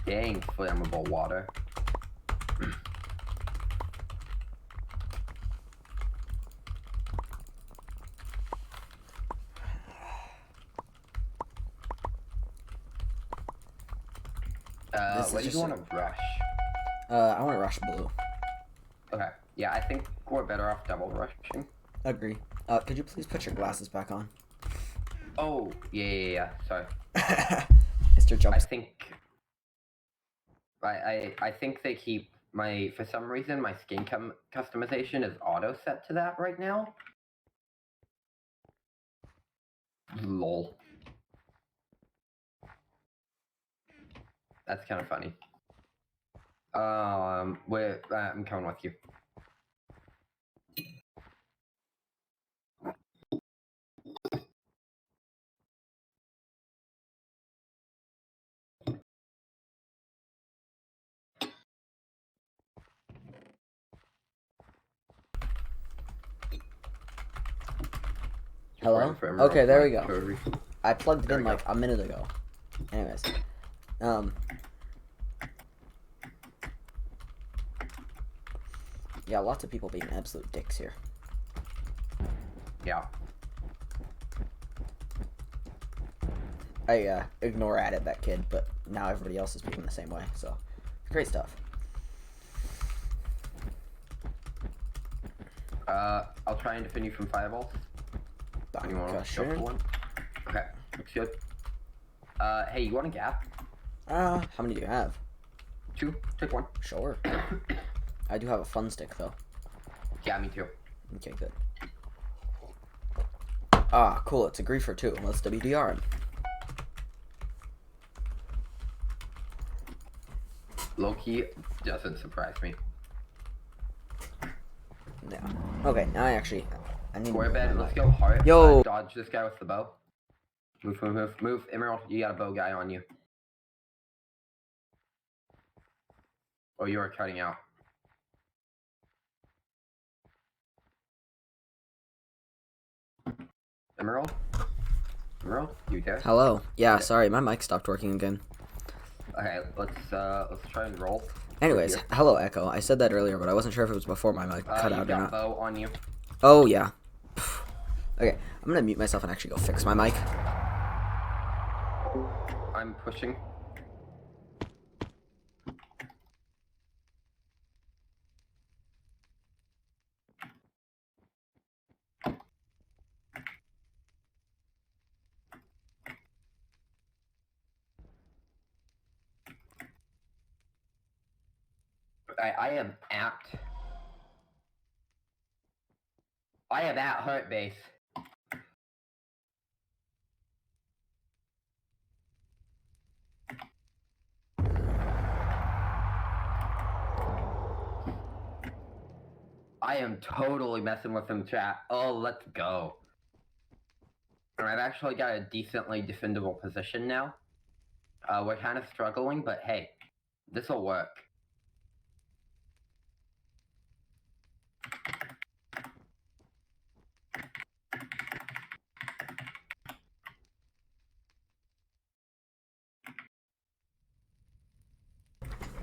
Dang, flammable water. What do you want to rush? I want to rush blue. Okay. Yeah, I think we're better off double rushing. Agree. Could you please put your glasses back on? Oh, yeah. Sorry. Mr. Jumps. I think they keep for some reason, my skin customization is auto set to that right now. Lol. That's kind of funny. I'm coming with you. Hello? Okay, there we go. I plugged it in like a minute ago. Anyways. Yeah, lots of people being absolute dicks here. Yeah. I ignore at it that kid, but now everybody else is being the same way, so great stuff. I'll try and defend you from fireballs. Anyone want to go for one? Okay, looks good. Hey, you want a gap? How many do you have? 2. Take 1. Sure. I do have a fun stick, though. Yeah, me too. Okay, good. Ah, cool. It's agreed for 2. Let's WDR him. Low-key doesn't surprise me. Yeah. Okay, now I need Square bed, let's go hard. Yo! Dodge this guy with the bow. Move. Emerald, you got a bow guy on you. Oh, you are cutting out. Emerald, you there? Hello. Yeah, sorry, my mic stopped working again. Okay, let's try and roll. Anyways, hello, Echo. I said that earlier, but I wasn't sure if it was before my mic cut out or not. Bow on you. Oh yeah. Okay, I'm gonna mute myself and actually go fix my mic. I'm pushing. I am at hurt base. I am totally messing with him, chat. Oh, let's go. And I've actually got a decently defendable position now. We're kind of struggling, but hey, this'll work.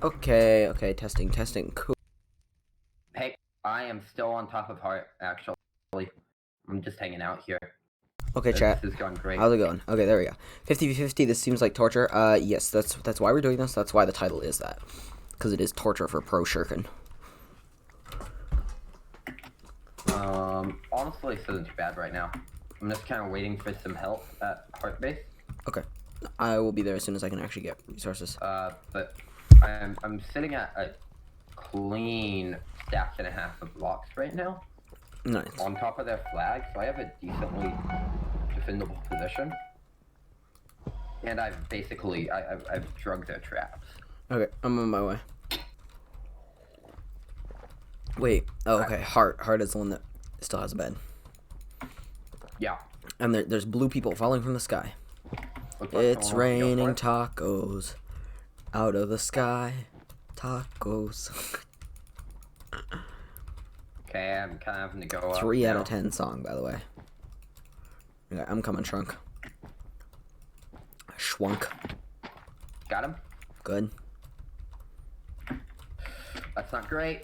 Okay, testing, cool. Hey, I am still on top of heart, actually. I'm just hanging out here. Okay, chat. This is going great. How's it going? Okay, there we go. 50v50, this seems like torture. Yes, that's why we're doing this. That's why the title is that. Because it is torture for ProShuriken. Honestly, this isn't too bad right now. I'm just kind of waiting for some help at heart base. Okay. I will be there as soon as I can actually get resources. But I'm sitting at a clean stack and a half of blocks right now. Nice. On top of their flag, so I have a decently defendable position. And I've drugged their traps. Okay, I'm on my way. Wait. Oh, okay. Heart is the one that still has a bed. Yeah. And there's blue people falling from the sky. It's raining tacos out of the sky. Tacos. Okay, I'm kind of having to go up 3 out of 10 song, by the way. Okay, I'm coming, Shrunk. Schwunk. Got him? Good. That's not great.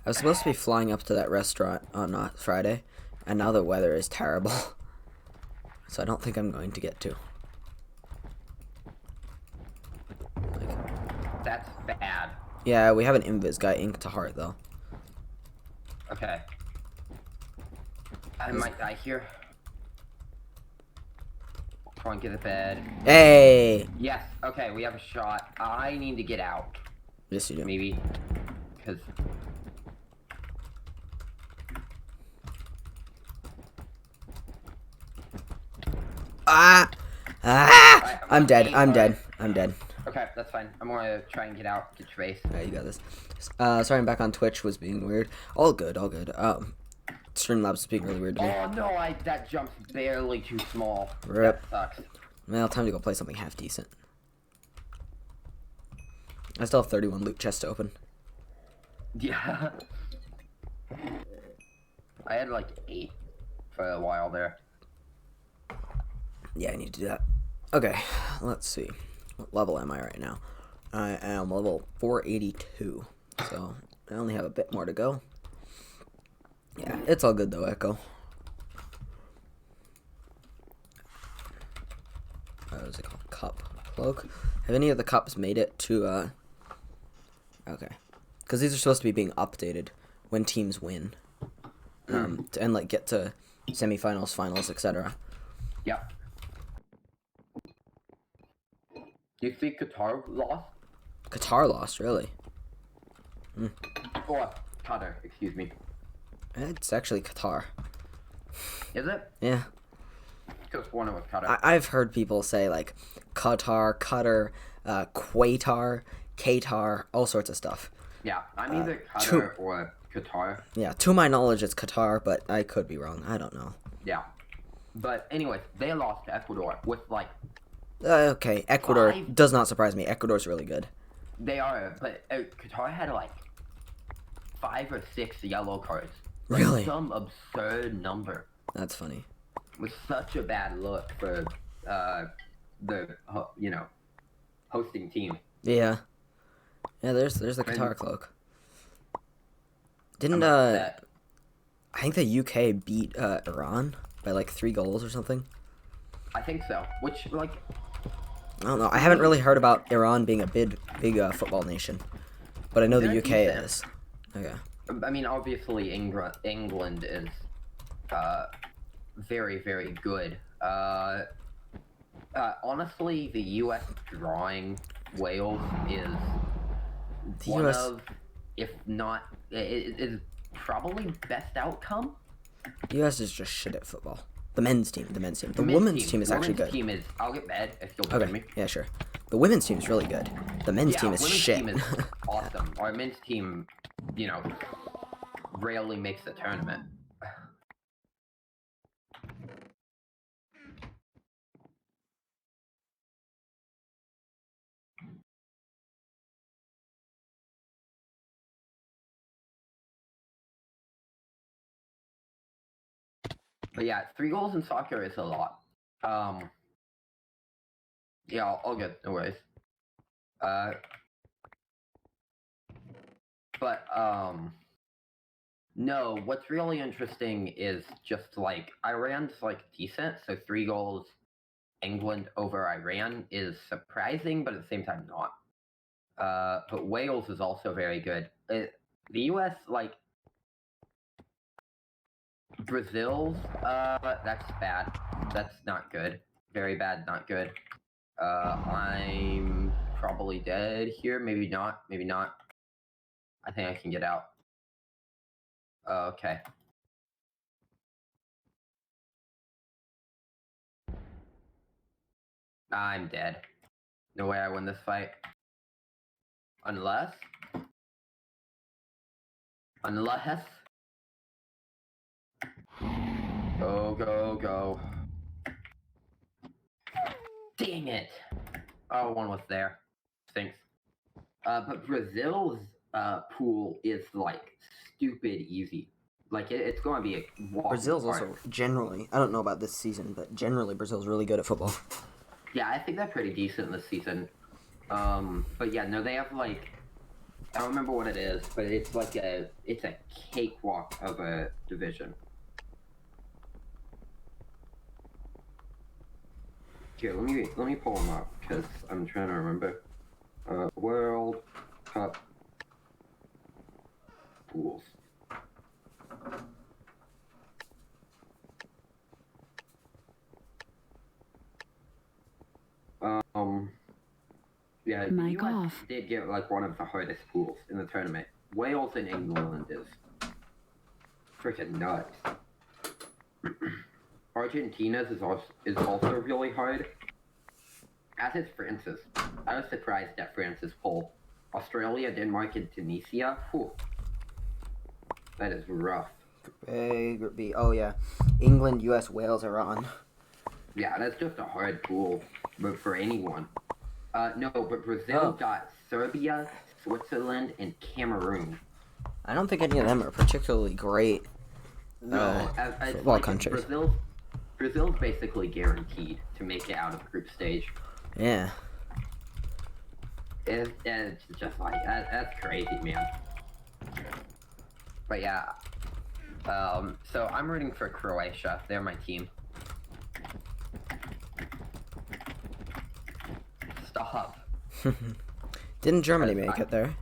I was supposed to be flying up to that restaurant on Friday, and now the weather is terrible. So I don't think I'm going to get to. That's bad. Yeah, we have an invis guy ink to heart though. Okay. I might die here. Come on, get to bed. Hey! Yes, okay, we have a shot. I need to get out. Yes, you do. Maybe. Because... Ah! Ah! I'm dead. I'm dead. I'm dead. Okay, that's fine. I'm gonna try and get out, get Trace. Yeah, you got this. Sorry, I'm back on Twitch. Was being weird. All good. All good. Streamlabs is being really weird to me. Oh no, that jump's barely too small. Rip. That sucks. Well, time to go play something half decent. I still have 31 loot chests to open. Yeah. I had like 8 for a while there. Yeah, I need to do that. Okay, let's see. What level am I right now? I am level 482. So, I only have a bit more to go. Yeah, it's all good though, Echo. What is it called? Cup. Cloak? Have any of the cups made it to, Okay. Because these are supposed to be being updated when teams win. And, like, get to semifinals, finals, etc. Yep. Do you think Qatar lost? Qatar lost, really? Or Qatar, excuse me. It's actually Qatar. Is it? Yeah. Because one was Qatar. I've heard people say, like, Qatar, Quatar, Qatar, all sorts of stuff. Yeah, I'm either Qatar or Qatar. Yeah, to my knowledge, it's Qatar, but I could be wrong. I don't know. Yeah. But anyways, they lost to Ecuador with, like... Okay, Ecuador does not surprise me. Ecuador's really good. They are, but Qatar had, like, 5 or 6 yellow cards. Like, Really? some absurd number. That's funny. It was such a bad look for, the, you know, hosting team. Yeah. Yeah, there's the Qatar cloak. Didn't, I think the UK beat, Iran by, like, 3 goals or something? I think so. Which, like... I don't know. I haven't really heard about Iran being a big football nation. But I know the UK is. Okay. I mean, obviously, England is, very, very good. Honestly, the U.S. drawing Wales is one of, if not, it is probably best outcome. The U.S. is just shit at football. The men's team. The women's team is actually good. The women's team is, I'll get mad if you'll join me. Yeah, sure. The women's team is really good. The men's team is shit. Team is awesome. Our men's team, you know, rarely makes the tournament. But yeah, 3 goals in soccer is a lot. Yeah, all good, no worries. No, what's really interesting is just, like, Iran's, like, decent, so 3 goals England over Iran is surprising, but at the same time not. But Wales is also very good. The US, like, Brazil's, that's bad. That's not good. Very bad, not good. I'm probably dead here. Maybe not. Maybe not. I think I can get out. Okay. I'm dead. No way I win this fight. Unless... Go, go, go. Dang it! Oh, one was there. Thanks. But Brazil's pool is, like, stupid easy. Like, it's going to be a walk. Brazil's also generally, I don't know about this season, but generally Brazil's really good at football. Yeah, I think they're pretty decent this season. But yeah, no, they have, like, I don't remember what it is, but it's like it's a cakewalk of a division. Here, let me pull them up because I'm trying to remember. World Cup pools. Yeah, the Mic US off. did get like one of the hardest pools in the tournament. Wales and England is freaking nuts. Argentina's is also really hard. As is France's. I was surprised at France's pool. Australia, Denmark, and Tunisia. Whew. That is rough. A, Group B. Oh yeah, England, U.S., Wales are on. Yeah, that's just a hard pool, but for anyone. No, but Brazil got Serbia, Switzerland, and Cameroon. I don't think any of them are particularly great. No, football like countries. Brazil's basically guaranteed to make it out of the group stage. Yeah. It's just like that's crazy, man. But yeah, so I'm rooting for Croatia. They're my team. Stop. Didn't Germany make it there?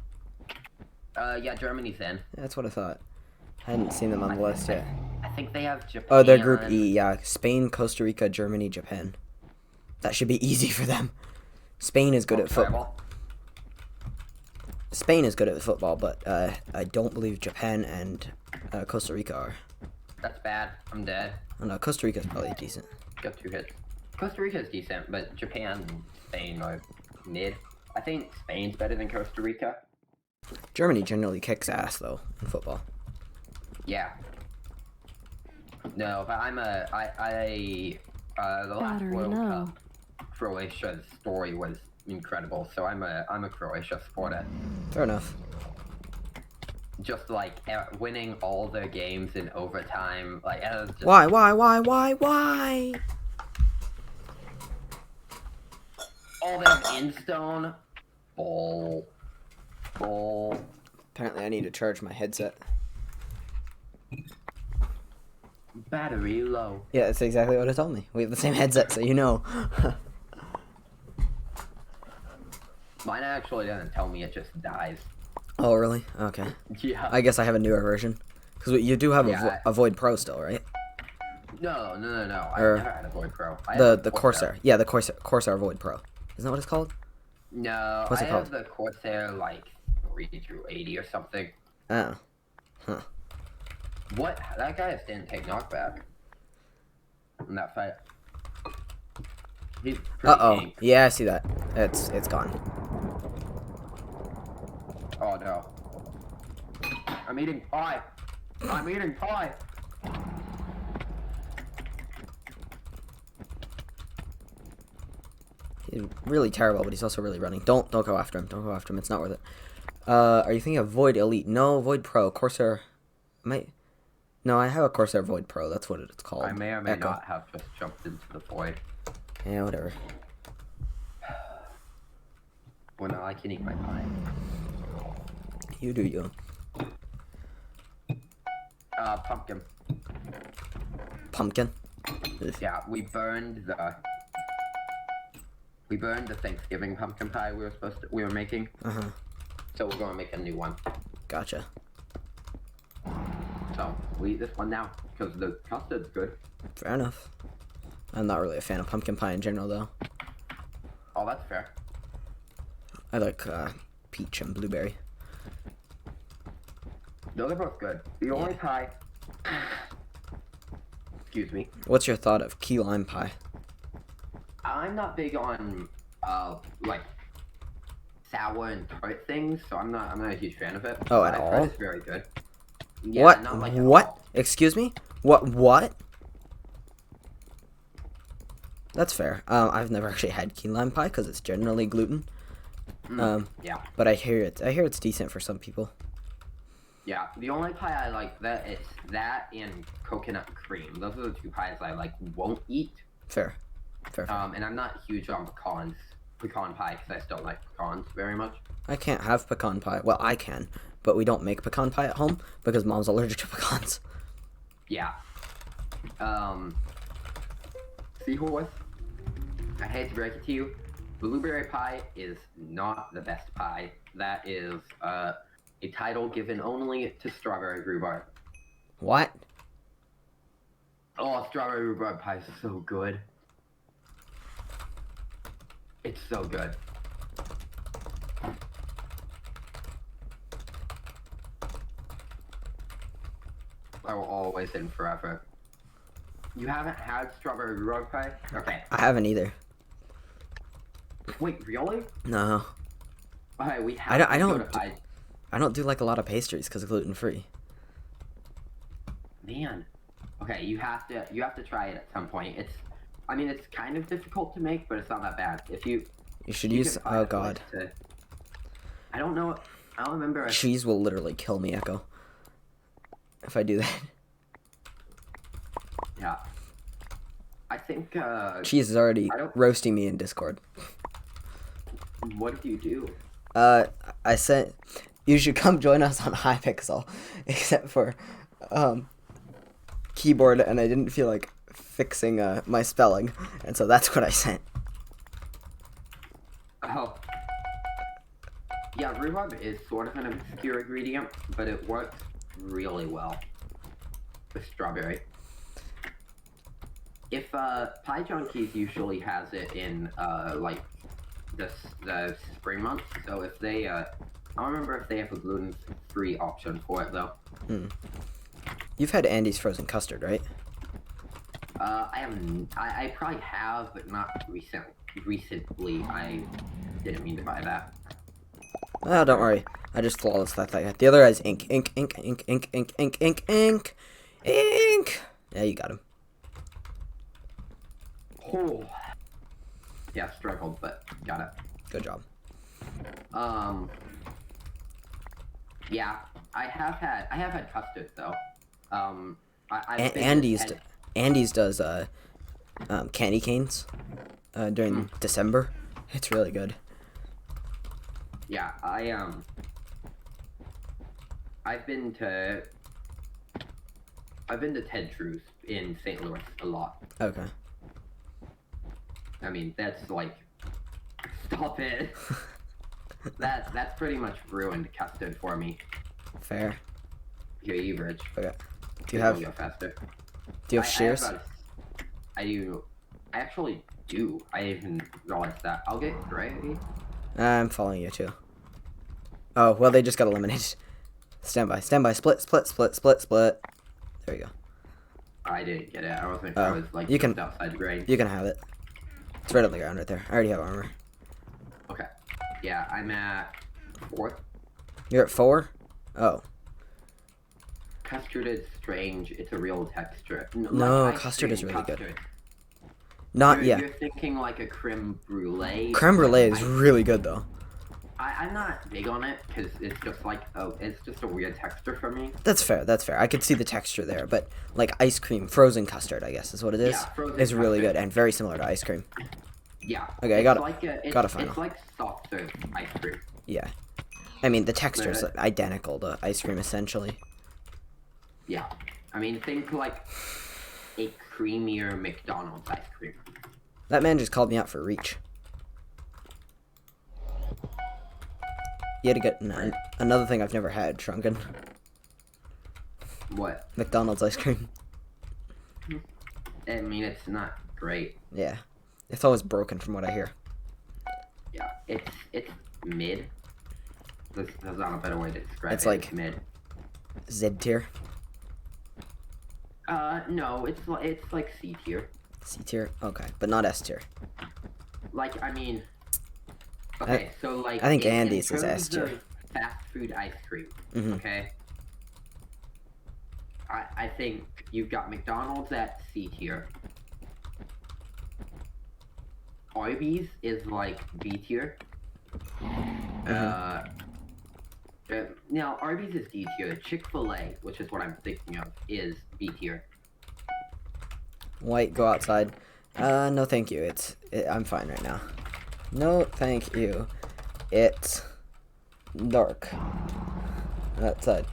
Yeah, Germany's in. That's what I thought. I hadn't seen them on the list yet. I think they have Japan. Oh, they're Group E, yeah. Spain, Costa Rica, Germany, Japan. That should be easy for them. Spain is good at football. Spain is good at football, but I don't believe Japan and Costa Rica are. That's bad. I'm dead. Oh no, Costa Rica's probably decent. Got 2 hits. Costa Rica's decent, but Japan and Spain are mid. I think Spain's better than Costa Rica. Germany generally kicks ass though in football. Yeah. No, but the last Battery World low. Cup, Croatia's story was incredible. So I'm a Croatia supporter. Fair enough. Just like winning all their games in overtime, like just... Why? all them in stone. Bull. Apparently, I need to charge my headset. Battery low. Yeah, that's exactly what it told me. We have the same headset, so you know. Mine actually doesn't tell me; it just dies. Oh, really? Okay. Yeah. I guess I have a newer version. Because you do have Yeah, a Void Pro still, right? No. I Or never had a Void Pro. I The had a Corsair. Yeah, the Corsair Void Pro. Isn't that what it's called? No, What's I it called? have the Corsair like 3 through 80 or something. Oh. Huh. What? That guy just didn't take knockback in that fight. He's pretty tank. Yeah, I see that. It's gone. Oh no. I'm eating pie. He's really terrible, but he's also really running. Don't go after him. Don't go after him. It's not worth it. Are you thinking of Void Elite? No, Void Pro. Corsair. No, I have a Corsair Void Pro. That's what it's called. I may or may Echo. not have just jumped into the void. Yeah, whatever. Well, no, I can eat my pie. You do you. Pumpkin. Pumpkin? Ugh. Yeah, we burned the Thanksgiving pumpkin pie we were making. Uh-huh. So we're gonna make a new one. Gotcha. So we eat this one now because the custard's good. Fair enough. I'm not really a fan of pumpkin pie in general, though. Oh, that's fair. I like peach and blueberry. Those are both good. The only pie. Excuse me. What's your thought of key lime pie? I'm not big on like sour and tart things, so I'm not a huge fan of it. Oh, at I've all? heard it's very good. Yeah, What? not like at What? all. Excuse me? What? That's fair. I've never actually had key lime pie because it's generally gluten. Yeah. But I hear it's decent for some people. Yeah, the only pie I like that is that and coconut cream. Those are the 2 pies I won't eat. Fair. And I'm not huge on pecan pie because I still like pecans very much. I can't have pecan pie. Well, I can, but we don't make pecan pie at home because Mom's allergic to pecans. Yeah. Seahorse, I hate to break it to you, blueberry pie is not the best pie. That is, a title given only to strawberry rhubarb. What? Oh, strawberry rhubarb pie is so good. It's so good. I will always and forever. You haven't had strawberry rhubarb pie? Okay. I haven't either. Wait, really? No. Okay, we have I to go don't. to pie. I don't do like a lot of pastries because gluten free. Man. Okay, you have to try it at some point. I mean, it's kind of difficult to make, but it's not that bad. You should you use. can find Oh a place God. I don't know. I don't remember. Cheese will literally kill me, Echo. If I do that. Yeah. I think. Cheese is already roasting me in Discord. What did you do? I said you should come join us on Hypixel, except for keyboard, and I didn't feel like fixing my spelling, and so that's what I sent. Oh. Yeah, rhubarb is sort of an obscure ingredient, but it works really well with strawberry. If Pie Junkies usually has it in like the spring months, so if they I don't remember if they have a gluten-free option for it though. You've had Andy's frozen custard, right? I haven't. I probably have, but not recently. I didn't mean to buy that. Oh, don't worry. I just flawless that thing. The other guy's ink. Yeah, you got him. Oh. Yeah, struggled, but got it. Good job. Yeah, I have had custard though. Andy's does candy canes during December. It's really good. Yeah, I've been to Ted Drew's in St. Louis a lot. Okay. I mean, that's like, stop it. That's pretty much ruined custard for me. Fair. Here, you Rich. Okay. Do you have? Go faster. Do you have shares? I do. I actually do. I didn't realize that. I'll get gravy. I'm following you too. Oh well, they just got eliminated. Stand by. Split. There you go. I didn't get it. I wasn't. I was like you can outside the grade. You can have it. It's right on the ground right there. I already have armor. Okay. Yeah, I'm at 4th. You're at 4? Oh. Custard is strange. It's a real texture. No, custard is really good. Not You're thinking like a creme brulee. Creme brulee is really good though. I'm not big on it because it's just like it's just a weird texture for me. That's fair. I could see the texture there, but like ice cream, frozen custard, I guess is what it is. Yeah, is really good and very similar to ice cream. Yeah. Okay, I got a final. It's like soft serve ice cream. Yeah. I mean, the texture is identical to ice cream essentially. Yeah. I mean, think like a creamier McDonald's ice cream. That man just called me out for reach. You had to get another thing I've never had, Shrunken. What? McDonald's ice cream. I mean, it's not great. Yeah. It's always broken from what I hear. Yeah, it's mid. There's not a better way to describe it. It's like mid. Z tier. No, it's like C tier. C tier? Okay, but not S tier. Like, I mean, okay, so like I think Andy's is S tier. Fast food ice cream. Okay. I think you've got McDonald's at C tier. Arby's is like B tier. Now Arby's is D tier. Chick-fil-A, which is what I'm thinking of, is B tier. White, go outside. No, thank you. I'm fine right now. No, thank you. dark. That side.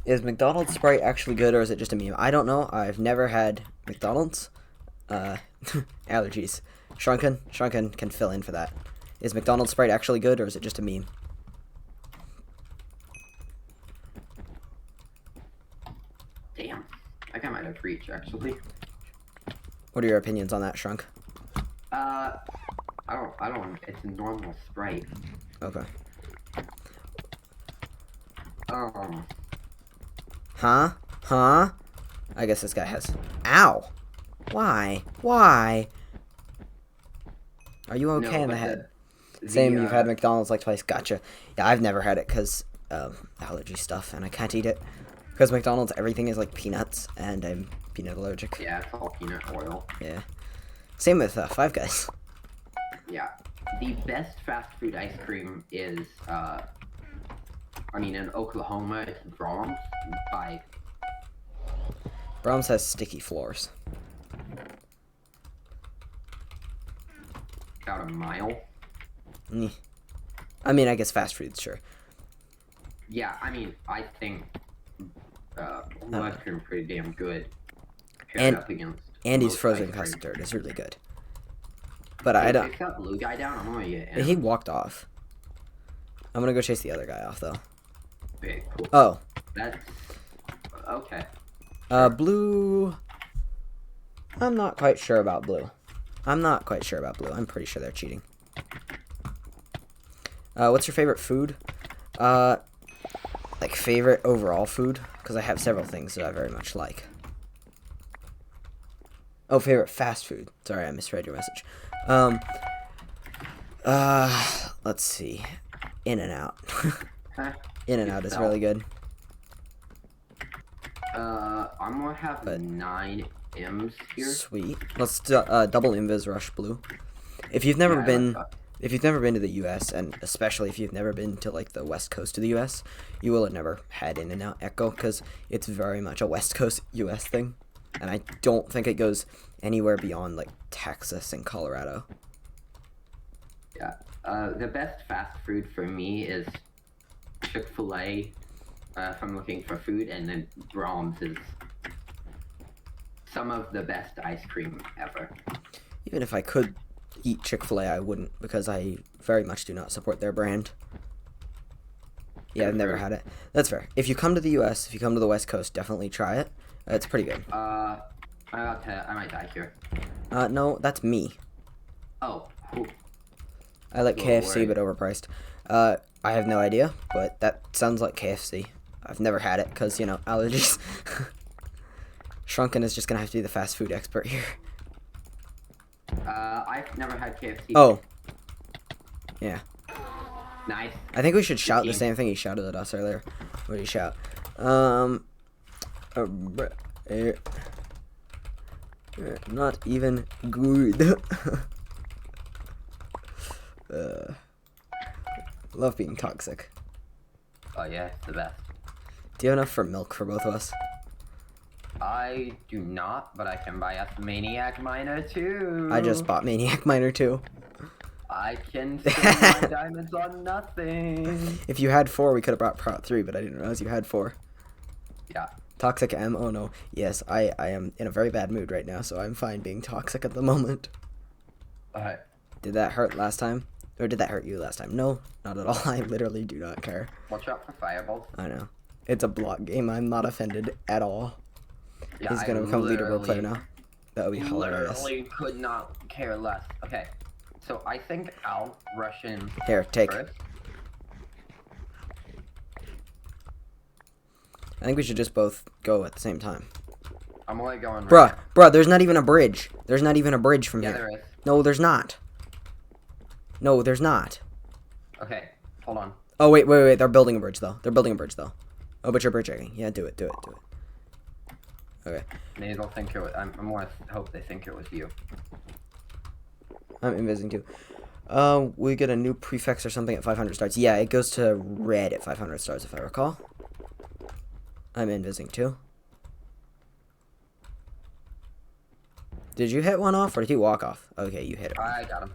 Is McDonald's Sprite actually good or is it just a meme? I don't know. I've never had McDonald's. Allergies. Shrunken can fill in for that. Is McDonald's Sprite actually good or is it just a meme? Damn. I think I might have reached, actually. What are your opinions on that, Shrunk? I don't, it's a normal Sprite. Okay. Huh? Huh? I guess this guy has... Ow! Why? Why? Are you okay in the head? Same, you've had McDonald's like twice. Gotcha. Yeah, I've never had it because allergy stuff, and I can't eat it. Because McDonald's, everything is like peanuts, and I'm peanut allergic. Yeah, it's all peanut oil. Yeah. Same with Five Guys. Yeah. The best fast food ice cream is, I mean, in Oklahoma, it's Brahms by... Brahms has sticky floors. About a mile. I mean, I guess fast food, sure. Yeah, I mean, I think ice cream is pretty damn good. And up against Andy's most frozen ice cream. custard is really good. But Hey, I don't... chase that blue guy down, I'm gonna get him. He walked off. I'm gonna go chase the other guy off, though. Okay, cool. Oh. That's... okay. Blue... I'm not quite sure about blue. I'm pretty sure they're cheating. What's your favorite food? Like favorite overall food? Because I have several things that I very much like. Oh, favorite fast food. Sorry, I misread your message. Let's see. In-N-Out. In-N-Out is really good. I'm gonna have 9 M's here. Sweet. Let's double Invis Rush Blue. If you've never been... If you've never been to the U.S., and especially if you've never been to, like, the west coast of the U.S., you will have never had In-N-Out Echo, because it's very much a west coast U.S. thing. And I don't think it goes anywhere beyond, like, Texas and Colorado. Yeah. The best fast food for me is Chick-fil-A, if I'm looking for food, and then Brahms is some of the best ice cream ever. Even if I could eat Chick-fil-A, I wouldn't, because I very much do not support their brand. Yeah, I've never had it. That's fair. If you come to the U.S., if you come to the West Coast, definitely try it. It's pretty good. I might die here. No, that's me. Oh, cool. I like KFC, but overpriced. I have no idea, but that sounds like KFC. I've never had it, because, you know, allergies. Shrunken is just gonna have to be the fast food expert here. I've never had KFC. Oh. Yeah. Nice. I think we should shout the same thing he shouted at us earlier. What did he shout? Not even good. Love being toxic. Oh yeah, it's the best. Do you have enough for milk for both of us? I do not, but I can buy a Maniac Miner too. I just bought Maniac Miner too. I can spend my diamonds on nothing. If you had 4, we could have brought Prot 3, but I didn't realize you had 4. Yeah. Toxic M? Oh no. Yes, I am in a very bad mood right now, so I'm fine being toxic at the moment. Alright. Did that hurt last time? Or did that hurt you last time? No, not at all. I literally do not care. Watch out for fireballs. I know. It's a block game. I'm not offended at all. Yeah, He's gonna become leaderboard player now. That would be hilarious. Literally could not care less. Okay, so I think I'll rush in. Here, take. First. I think we should just both go at the same time. I'm only going. Bruh, there's not even a bridge. There's not even a bridge from Yeah, here. there is. No, there's not. No, there's not. Okay, hold on. Oh, wait. They're building a bridge, though. Oh, but you're bridge checking. Yeah, do it. Okay. Maybe they'll think it was. I'm more hope they think it was you. I'm invising too. We get a new prefix or something at 500 stars. Yeah, it goes to red at 500 stars, if I recall. I'm invising too. Did you hit one off, or did he walk off? Okay, you hit it. I got him.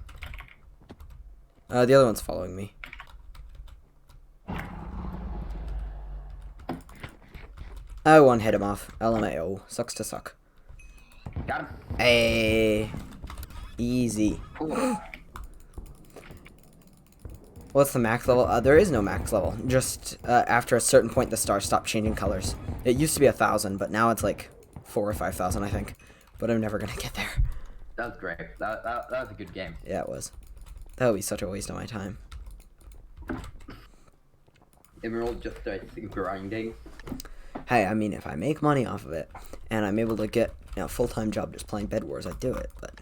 The other one's following me. I one hit him off. LMAO. Sucks to suck. Got him. Hey. Easy. Cool. What's the max level? There is no max level. Just after a certain point, the stars stop changing colors. It used to be 1,000, but now it's like 4,000 or 5,000, I think. But I'm never gonna get there. That was great. That was a good game. Yeah, it was. That would be such a waste of my time. Emerald just starts grinding. Hey, I mean, if I make money off of it, and I'm able to get a full-time job just playing Bedwars, I'd do it. But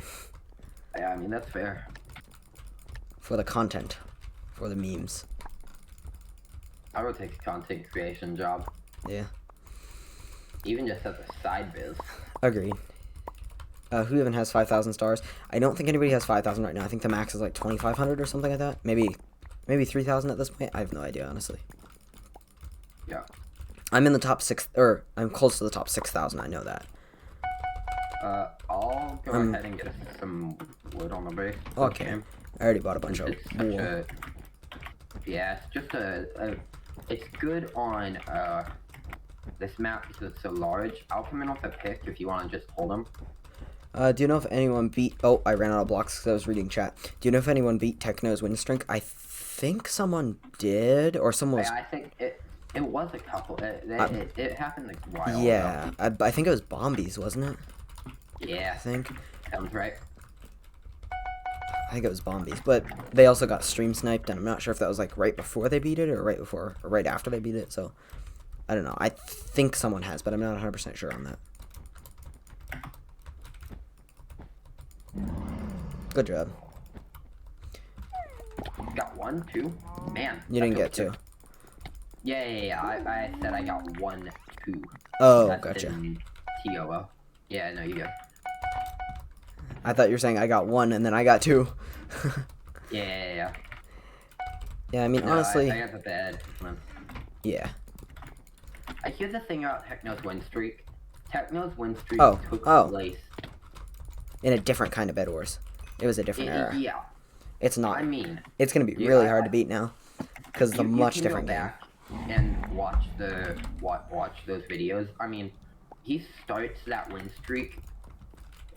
Yeah, I mean, that's fair. for the content, for the memes. I would take a content creation job. Yeah. Even just as a side biz. Agreed. Who even has 5,000 stars? I don't think anybody has 5,000 right now. I think the max is like 2,500 or something like that. Maybe 3,000 at this point. I have no idea, honestly. Yeah. I'm in the top 6, or I'm close to the top 6,000. I know that. I'll go ahead and get some wood on the base. Okay. I already bought a bunch of It's such wool. yeah, it's just it's good on this map because it's so large. I'll come in with a pick if you want to just hold them. Do you know if anyone beat... Oh, I ran out of blocks because I was reading chat. Do you know if anyone beat Techno's win streak? I think someone did, or someone was... I think it was a couple. It happened a while yeah, ago. I think it was Bombies, wasn't it? Yeah. I think. Sounds right. I think it was Bombies, but they also got stream sniped, and I'm not sure if that was like right before they beat it or right after they beat it. So I don't know. I think someone has, but I'm not 100% sure on that. Good job. Got 1, 2. Man. You didn't get 2. Yeah. I said I got 1, 2. Oh, That's gotcha. in TOO. Yeah, no, you go. I thought you were saying I got 1 and then I got 2. Yeah. Yeah, I mean, No, honestly. I got the bad one. Yeah. I hear the thing about Techno's win streak. Techno's win streak took place. In a different kind of Bedwars. It was a different era. Yeah. It's not. I mean, it's gonna be really hard to beat now, because it's a much can different go game. back and watch those videos. I mean, he starts that win streak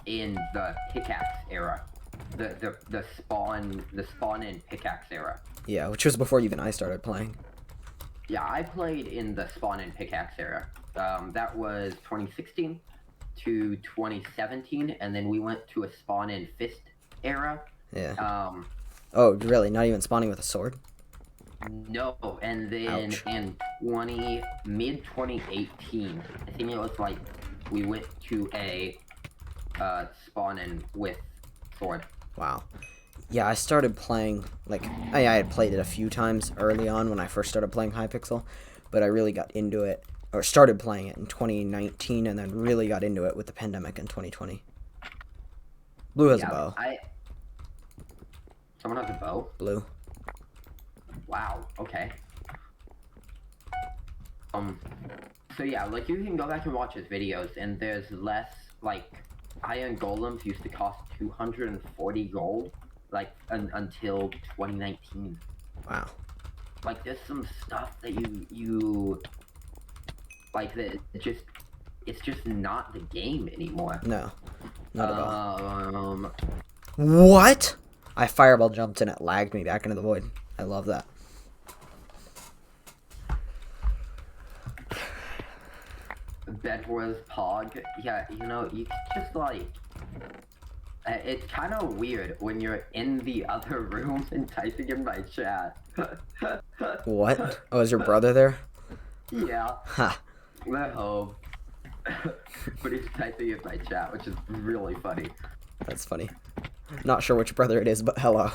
in the pickaxe era, the spawn in pickaxe era. Yeah, which was before even I started playing. Yeah, I played in the spawn in pickaxe era. That was 2016 to 2017, and then we went to a spawn in fist era. Yeah. Oh, really? Not even spawning with a sword? No, and then Ouch. in mid 2018, I think it was like we went to a spawn in with sword. Wow. Yeah, I started playing, like, I had played it a few times early on when I first started playing Hypixel, but I really got into it, or started playing it in 2019, and then really got into it with the pandemic in 2020. Blue has a bow. Someone has a bow? Blue. Wow, okay. So yeah, like, you can go back and watch his videos, and there's less, like, iron golems used to cost 240 gold, like, until 2019. Wow. Like, there's some stuff that you like, that it's just not the game anymore. No. Not at all. Um, What? I fireball jumped and it lagged me back into the void. I love that. Bedwars Pog. Yeah, you know, you just like... it's kind of weird when you're in the other room and typing in my chat. What? Oh, is your brother there? Yeah. Ha. We're home. But he's typing in my chat, which is really funny. That's funny. Not sure which brother it is, but hello.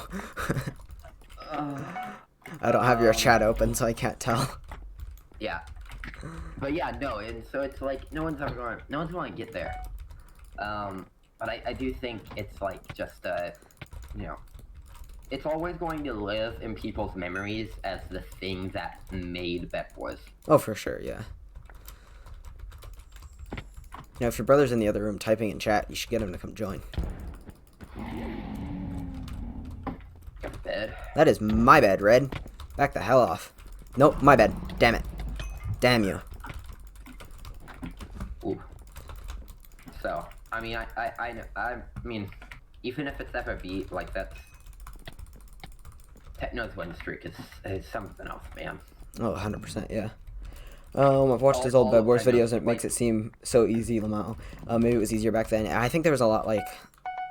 I don't have your chat open, so I can't tell. Yeah. But yeah, no, and so it's like, no one's going to get there. But I do think it's like just, you know, it's always going to live in people's memories as the thing that made Bedwars. Oh, for sure, yeah. You know, if your brother's in the other room typing in chat, you should get him to come join. Got the bed. That is my bed, Red. Back the hell off. Nope, my bed. Damn it. Damn you. So, I mean, I mean, even if it's ever beat, like, that's... Techno's win streak is something else, man. Oh, 100%, yeah. I've watched his old all of Bedwars Techno's, videos, and it makes it seem so easy, Lamau. Maybe it was easier back then. I think there was a lot, like,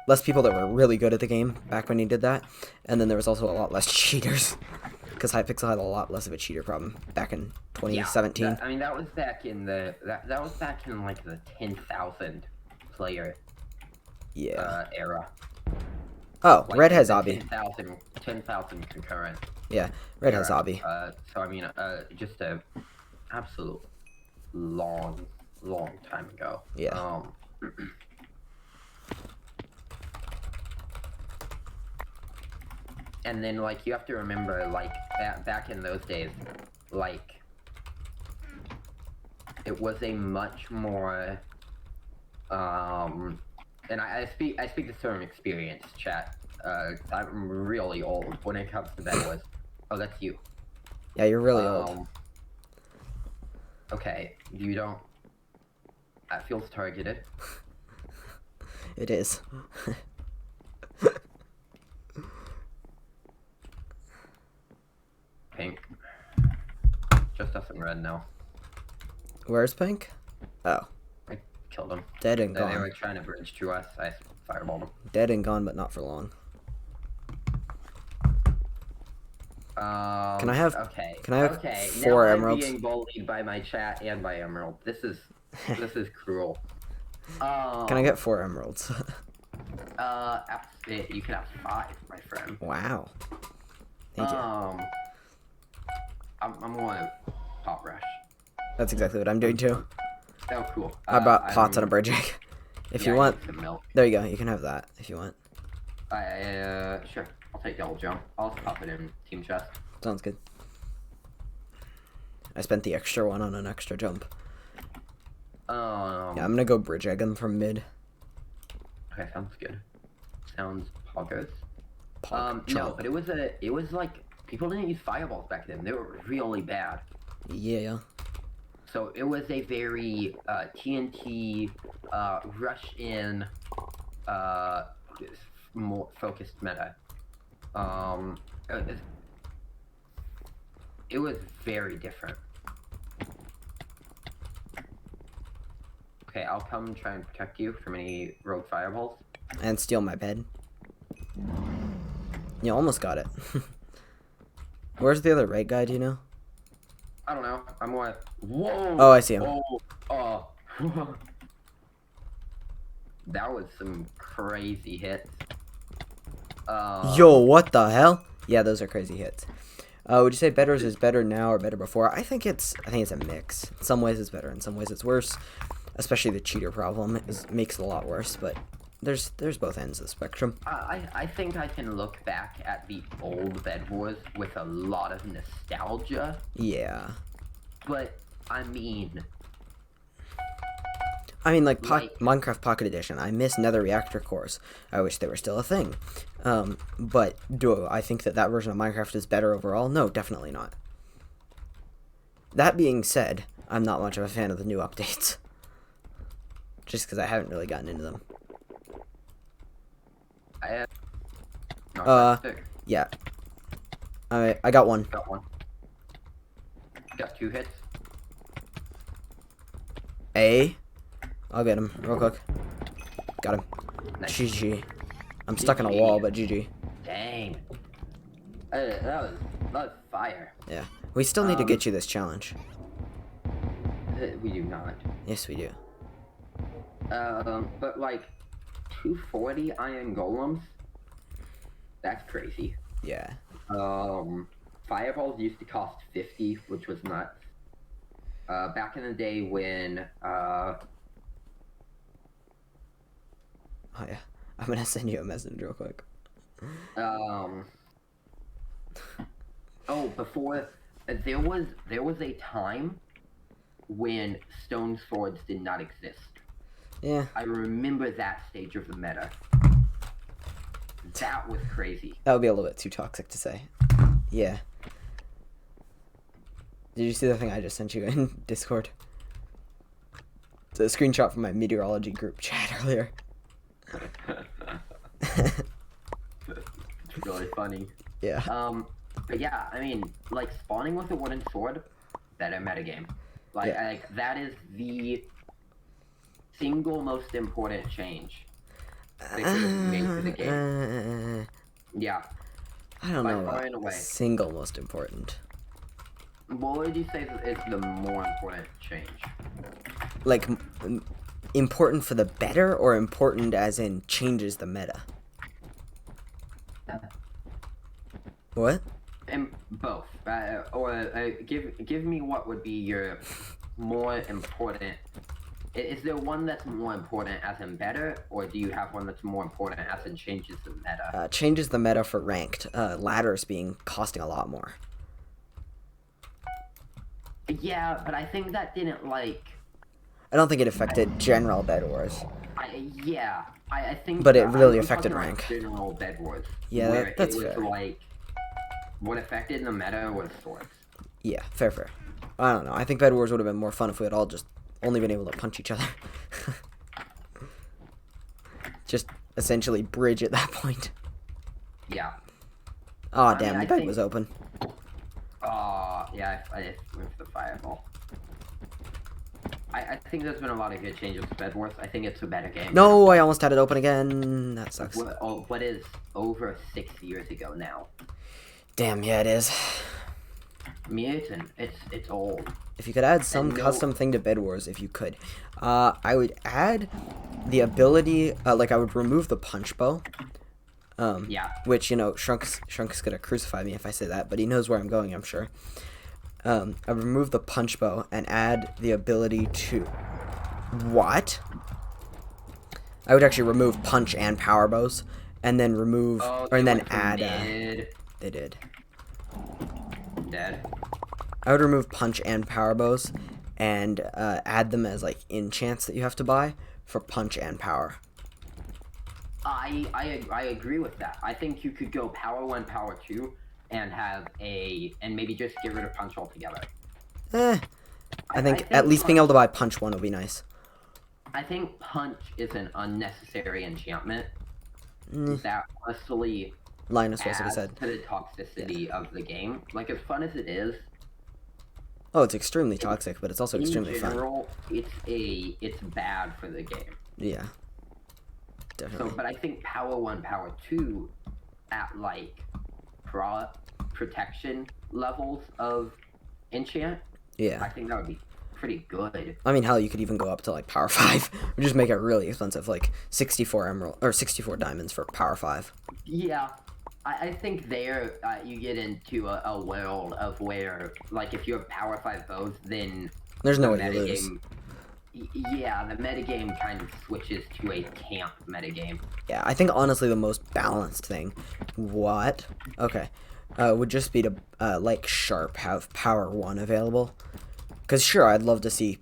less people that were really good at the game back when he did that, and then there was also a lot less cheaters. Because Hypixel had a lot less of a cheater problem back in 2017. Yeah, I mean, that was back in the... That was back in, like, the 10,000 player era. Oh, Like, Red has Obby. 10,000 concurrent. Yeah, Red has Obby. So, I mean, just a absolute long time ago. Yeah. And then, like, you have to remember, like, back in those days, like, it was a much more, and I speak this from experience, chat. I'm really old when it comes to Bedwars. Oh, that's you. Yeah, you're really old. Okay, you don't... That feels targeted. It is. Pink. Just us and red now. Where's Pink? Oh. I killed him. Dead and They gone. were trying to bridge to us. I fireballed them. Dead and gone, but not for long. Can I have? Okay. Can I have okay. 4 now emeralds? I'm being bullied by my chat and by Emerald. This is cruel. Can I get 4 emeralds? You can have 5, my friend. Wow. Thank you. I'm gonna pop rush. That's exactly what I'm doing too. Oh, cool. I brought pots on a bridge egg. If you want, some milk. there you go. You can have that if you want. Sure. I'll take double jump. I'll just pop it in team chest. Sounds good. I spent the extra one on an extra jump. Yeah, I'm gonna go bridge egg him from mid. Okay, sounds good. Sounds poggers. Chomp. But it was like people didn't use fireballs back then. They were really bad. Yeah. So it was a very TNT rush in more focused meta. It was very different. Okay, I'll come try and protect you from any rogue fireballs. And steal my bed. You almost got it. Where's the other right guy, do you know? I don't know. I'm going. Whoa! Oh, I see him. Oh. That was some crazy hits. Yo, what the hell? Yeah, those are crazy hits. Would you say Bedwars is better now or better before? I think it's a mix. In some ways it's better, in some ways it's worse. Especially the cheater problem makes it a lot worse, but there's both ends of the spectrum. I think I can look back at the old Bedwars with a lot of nostalgia. Yeah. But I mean like Minecraft Pocket Edition. I miss Nether Reactor cores. I wish they were still a thing. But do I think that version of Minecraft is better overall? No, definitely not. That being said, I'm not much of a fan of the new updates. Just because I haven't really gotten into them. Yeah. I got one. Got one. Got 2 hits. I'll get him real quick. Got him. Nice. GG. I'm stuck in a wall, but GG. Dang. That was fire. Yeah. We still need to get you this challenge. We do not. Yes, we do. But like 240 iron golems. That's crazy. Yeah. Fireballs used to cost 50, which was nuts. Back in the day when Oh yeah. I'm gonna send you a message real quick. Before there was a time when stone swords did not exist. Yeah. I remember that stage of the meta. That was crazy. That would be a little bit too toxic to say. Yeah. Did you see the thing I just sent you in Discord? It's a screenshot from my meteorology group chat earlier. It's really funny. Yeah. But yeah, I mean, like spawning with a wooden sword, better metagame. Like, Yeah. like that is the single most important change they could have made to the game. Yeah. I don't By know far about and away. single most important. What would you say is the more important change? Like, important for the better, or important as in changes the meta? What? And both. Give me what would be your more important. Is there one that's more important as in better, or do you have one that's more important as in changes the meta? Changes the meta for ranked. Ladders costing a lot more. Yeah, but I think that didn't like. I don't think it affected general Bedwars. I think. But it really I'm affected talking about rank. general Bedwars. Yeah, where that's it was fair. like what affected the meta was swords. Yeah, fair. I don't know. I think Bedwars would have been more fun if we had all just only been able to punch each other. Just essentially bridge at that point. Yeah. Aw, damn, mean, the bed was open. Yeah, I moved the fireball. I think there's been a lot of good changes to Bedwars. I think it's a better game. No, I almost had it open again. That sucks. What is over 6 years ago now? Damn, yeah, it is. Mutant, it's old. If you could add some custom thing to Bedwars, if you could, I would add the ability, like I would remove the punch bow. Yeah. Which, you know, Shrunk's gonna crucify me if I say that, but he knows where I'm going, I'm sure. I would remove the punch bow and add the ability to... What? I would actually remove punch and power bows, and then remove, and then add... They did. Dead. I would remove punch and power bows, and add them as, like, enchants that you have to buy for punch and power. I agree with that. I think you could go power 1, power 2, and maybe just get rid of punch altogether. I think at least being able to buy punch 1 would be nice. I think punch is an unnecessary enchantment that honestly Linus adds Wesley said to the toxicity of the game. Like, as fun as it is. Oh, it's extremely toxic, but it's also extremely fun. In general, it's bad for the game. Yeah. Definitely. So, but I think power 1, power 2 at like protection levels of enchant. Yeah. I think that would be pretty good. I mean, hell, you could even go up to like power 5. Or just make it really expensive, like 64 emerald or 64 diamonds for power 5. Yeah. I think there you get into a world of where, like, if you have power 5 bows, then there's no way you lose. Yeah, the metagame kind of switches to a camp metagame. Yeah, I think honestly the most balanced thing, okay, would just be to like Sharp have power 1 available. Because sure, I'd love to see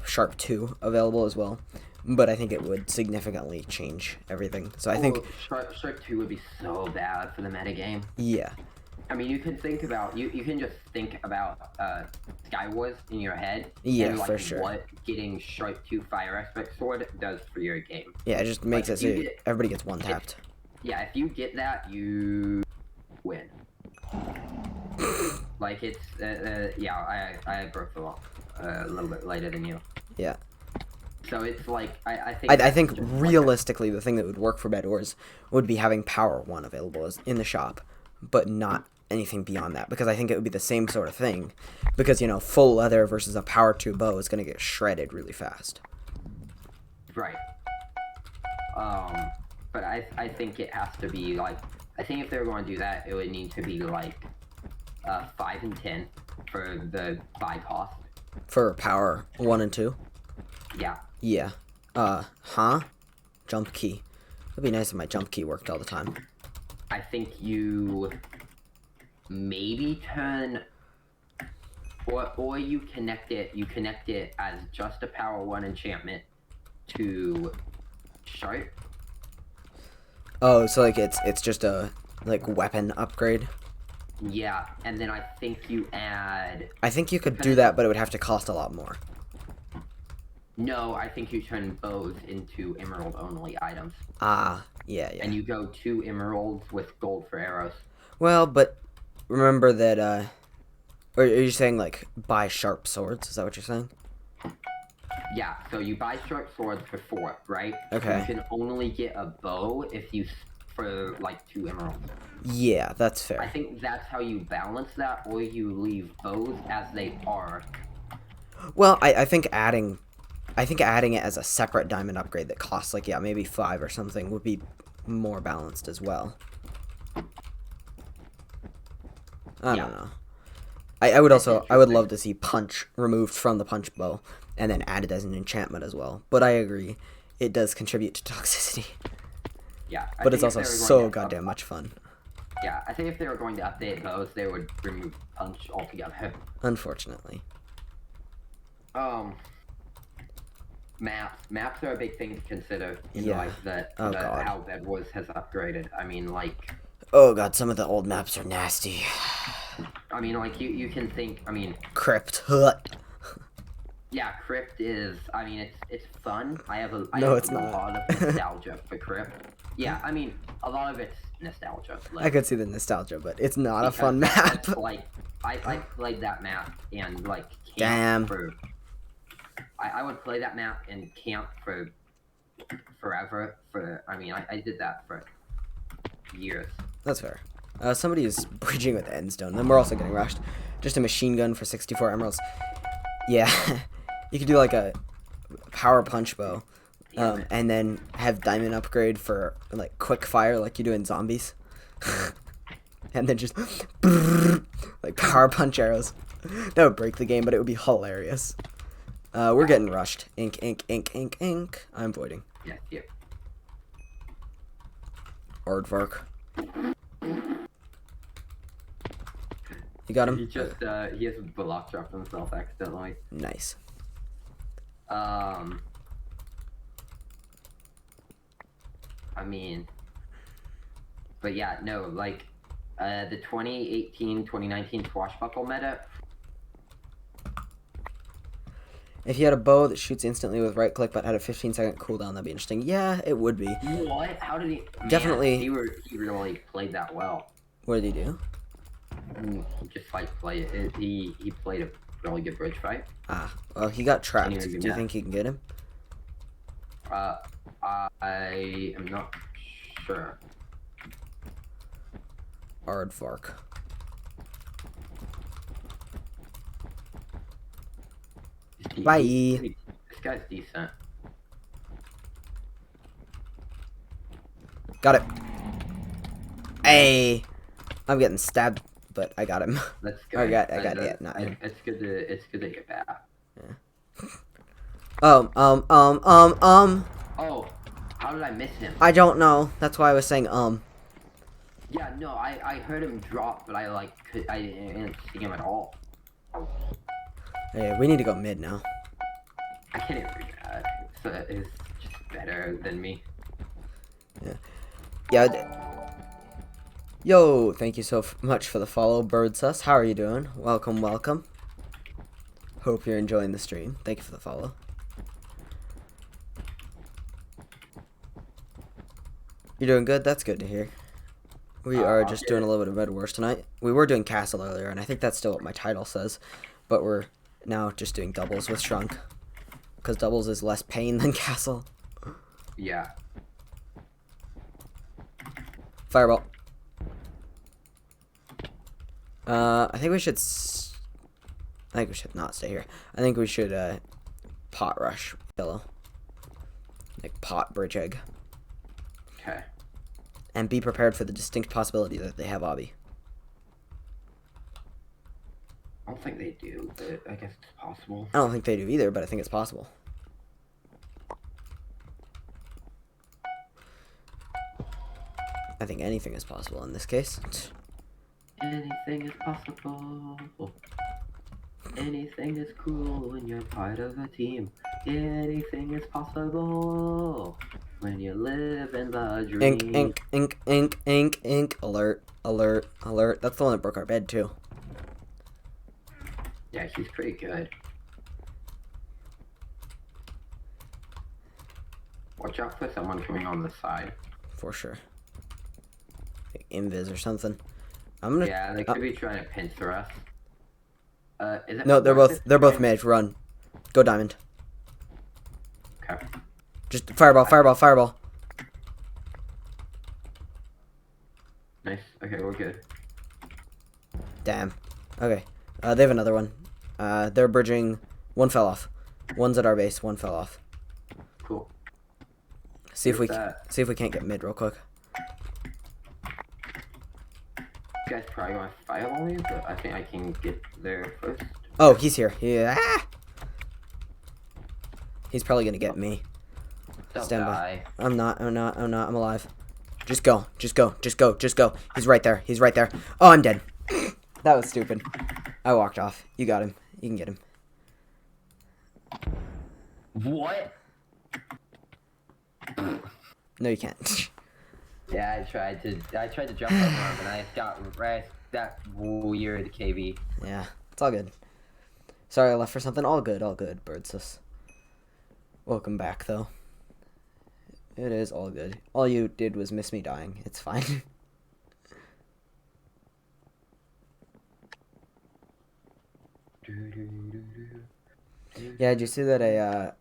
Sharp 2 available as well, but I think it would significantly change everything. So I think Sharp 2 would be so bad for the metagame. Yeah. I mean, you can think about you can just think about Skywars in your head. Yeah, and, like, for sure. What getting Sharp 2 Fire Aspect Sword does for your game. Yeah, it just makes it so everybody gets one tapped. Yeah, if you get that, you win. Like, it's yeah, I broke the law a little bit later than you. Yeah. So it's like I think realistically the thing that would work for Bedwars would be having power 1 available in the shop, but not anything beyond that, because I think it would be the same sort of thing, because, you know, full leather versus a power 2 bow is going to get shredded really fast. Right. But I think it has to be like, I think if they were going to do that, it would need to be like 5 and 10 for the buy cost. For power 1 and 2? Yeah. Yeah. Jump key. It'd be nice if my jump key worked all the time. I think you maybe turn, or you connect it as just a power 1 enchantment to Sharp. Oh, so like it's just a like weapon upgrade. Yeah, and then I think you add... I think you could do that, but it would have to cost a lot more. No, I think you turn bows into emerald-only items. Ah, yeah. And you go 2 emeralds with gold for arrows. Well, but remember that, or are you saying, like, buy sharp swords? Is that what you're saying? Yeah, so you buy short swords for 4, right? Okay. You can only get a bow if you for like 2 emeralds. Yeah, that's fair. I think that's how you balance that, or you leave bows as they are. Well, I think adding it as a separate diamond upgrade that costs like, yeah, maybe 5 or something would be more balanced as well. I don't know. I would love to see punch removed from the punch bow and then added as an enchantment as well. But I agree, it does contribute to toxicity. Yeah. But it's also so goddamn much fun. Yeah, I think if they were going to update bows, they would remove punch altogether. Unfortunately. Maps are a big thing to consider in Yeah. how Bedwars has upgraded. I mean, like. Oh god, some of the old maps are nasty. I mean, like you can think. I mean. Crypt. Yeah, Crypt is. I mean, it's fun. I have a lot of nostalgia for Crypt. Yeah, I mean, a lot of it's nostalgia. Like, I could see the nostalgia, but it's not a fun map. Like, I played that map and like. Damn. I would play that map and camp for forever. I mean, I did that for years. That's fair. Somebody is bridging with endstone. Then we're also getting rushed. Just a machine gun for 64 emeralds. Yeah, you could do like a power punch bow, and then have diamond upgrade for like quick fire, like you do in zombies, and then just like power punch arrows. That would break the game, but it would be hilarious. We're getting rushed. Ink, ink, ink, ink, ink. I'm voiding. Yeah. Aardvark. You got him? He just, he has block dropped himself accidentally. Nice. I mean, but yeah, no, like, the 2018-2019 swashbuckle meta. If you had a bow that shoots instantly with right click but had a 15-second cooldown, that'd be interesting. Yeah, it would be. What? How did he? Definitely. Man, he really played that well. What did he do? He just like played it. He played a really good bridge fight. Ah, well, he got trapped. Do you think he can get him? I am not sure. Aardvark. Bye. This guy's decent. Got it. Hey, I'm getting stabbed, but I got him. That's good. I got it. Not him. It's good to get back. Yeah. Oh, how did I miss him? I don't know. That's why I was saying Yeah, no, I heard him drop, but I didn't see him at all. Hey, we need to go mid now. I can't even read that. So it's just better than me. Yeah. Yeah. Yo, thank you so much for the follow, Birdsus. How are you doing? Welcome, welcome. Hope you're enjoying the stream. Thank you for the follow. You're doing good? That's good to hear. We are just doing a little bit of Bedwars tonight. We were doing Castle earlier, and I think that's still what my title says. But we're now just doing doubles with Shrunk. Because doubles is less pain than Castle. Yeah. Fireball. I think we should... I think we should not stay here. I think we should, pot rush Pillow. Like, pot bridge egg. Okay. And be prepared for the distinct possibility that they have Obby. I don't think they do, but I guess it's possible. I don't think they do either, but I think it's possible. I think anything is possible in this case. Anything is possible. Anything is cool when you're part of a team. Anything is possible when you live in the dream. Ink, ink, ink, ink, ink, ink. Alert, alert, alert. That's the one that broke our bed, too. Yeah, she's pretty good. Watch out for someone coming on the side. For sure. Like invis or something. I'm gonna. Yeah, they could be trying to pincer us. Is it No, they're worth both it? mid. Run. Go diamond. Okay. Just fireball, fireball, fireball. Nice. Okay, we're good. Damn. Okay. They have another one. They're bridging. One fell off. One's at our base. One fell off. Cool. See if we Where's that? see if we can't get mid real quick. You guys probably want to fireball me, but I think I can get there first. Oh, he's here. Yeah. He's probably gonna get me. Don't Stand die. by. I'm not. I'm alive. Just go. Just go. Just go. Just go. He's right there. He's right there. Oh, I'm dead. That was stupid. I walked off. You got him. You can get him. What? No, you can't. Yeah, I tried to jump on him and I got right that weird KV. Yeah, it's all good. Sorry I left for something. All good, Birdsus. Welcome back, though. It is all good. All you did was miss me dying. It's fine. Yeah, did you see that a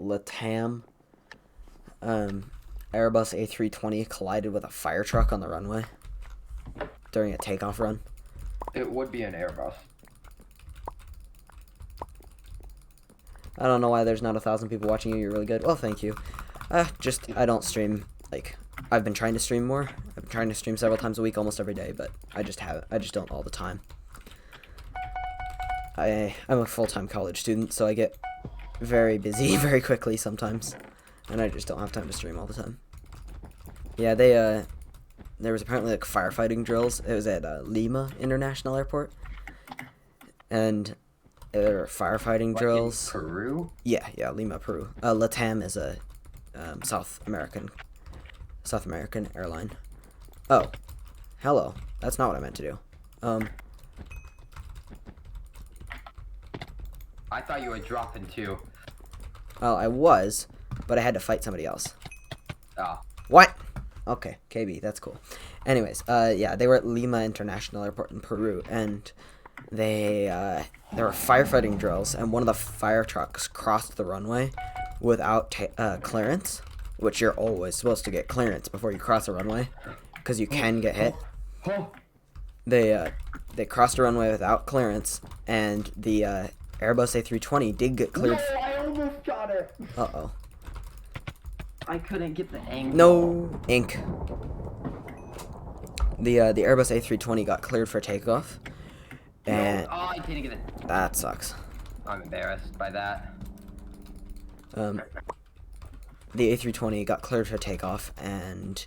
Latam Airbus A320 collided with a fire truck on the runway during a takeoff run? It would be an Airbus. I don't know why there's not 1,000 people watching you. You're really good. Well, thank you. Just, I don't stream, like, I've been trying to stream more. I've been trying to stream several times a week, almost every day, but I just don't all the time. I'm a full-time college student, so I get very busy very quickly sometimes, and I just don't have time to stream all the time. Yeah, there was apparently, like, firefighting drills. It was at Lima International Airport, and there were firefighting drills. In Peru? Yeah, Lima, Peru. Latam is a South American airline. Oh, hello. That's not what I meant to do. I thought you were dropping too. Well, I was, but I had to fight somebody else. Oh. What? Okay, KB, that's cool. Anyways, yeah, they were at Lima International Airport in Peru, and there were firefighting drills, and one of the fire trucks crossed the runway without clearance, which you're always supposed to get clearance before you cross a runway, because you can get hit. They crossed the runway without clearance, and the Airbus A320 did get cleared. No, I almost got it. Uh-oh. I couldn't get the angle. No ink. The Airbus A320 got cleared for takeoff, and Oh, I didn't get it. that sucks. I'm embarrassed by that. The A320 got cleared for takeoff, and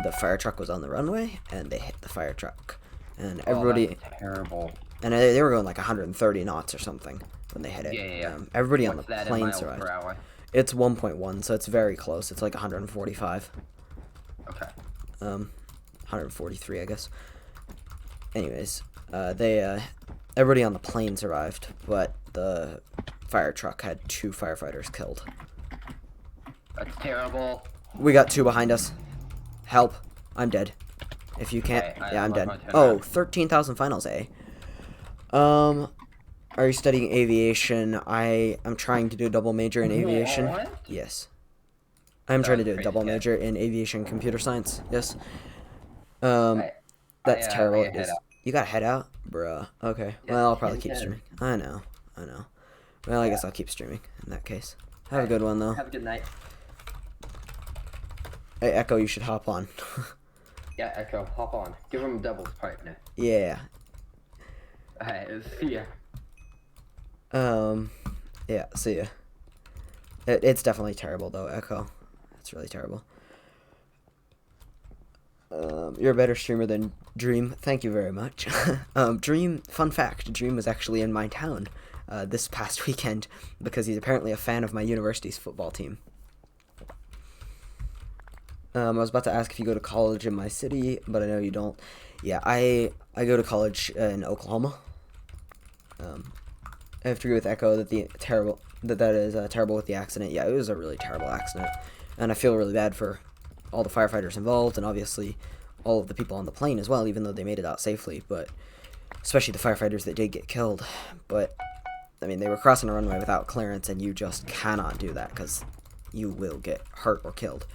the fire truck was on the runway, and they hit the fire truck, and everybody. Oh, that's terrible. And they were going like 130 knots or something when they hit it. Yeah. Everybody on What's the that in plane miles survived. per hour? It's 1.1, so it's very close. It's like 145. Okay. 143, I guess. Anyways, everybody on the plane survived, but the fire truck had 2 firefighters killed. That's terrible. We got 2 behind us. Help. I'm dead. If you can't... Okay, yeah, I'm dead. my turn Oh, now. 13,000 finals, eh? Are you studying aviation? I am trying to do a double major in aviation. What? Yes. I'm trying to do a crazy double cat. major in aviation computer science. Yes. I That's terrible. gotta head out. You gotta head out? Bruh. Okay. Well, I'll probably keep streaming. I know. Well, I guess I'll keep streaming in that case. Have a good one, though. Have a good night. Hey, Echo, you should hop on. Yeah, Echo, hop on. Give him a doubles partner. Yeah. Alright, see ya. Yeah, see ya. It's definitely terrible, though, Echo. It's really terrible. You're a better streamer than Dream. Thank you very much. Dream, fun fact, Dream was actually in my town this past weekend because he's apparently a fan of my university's football team. I was about to ask if you go to college in my city, but I know you don't. Yeah, I go to college in Oklahoma. I have to agree with Echo that that is terrible with the accident. Yeah, it was a really terrible accident. And I feel really bad for all the firefighters involved, and obviously all of the people on the plane as well, even though they made it out safely, but especially the firefighters that did get killed. But I mean, they were crossing a runway without clearance, and you just cannot do that because you will get hurt or killed.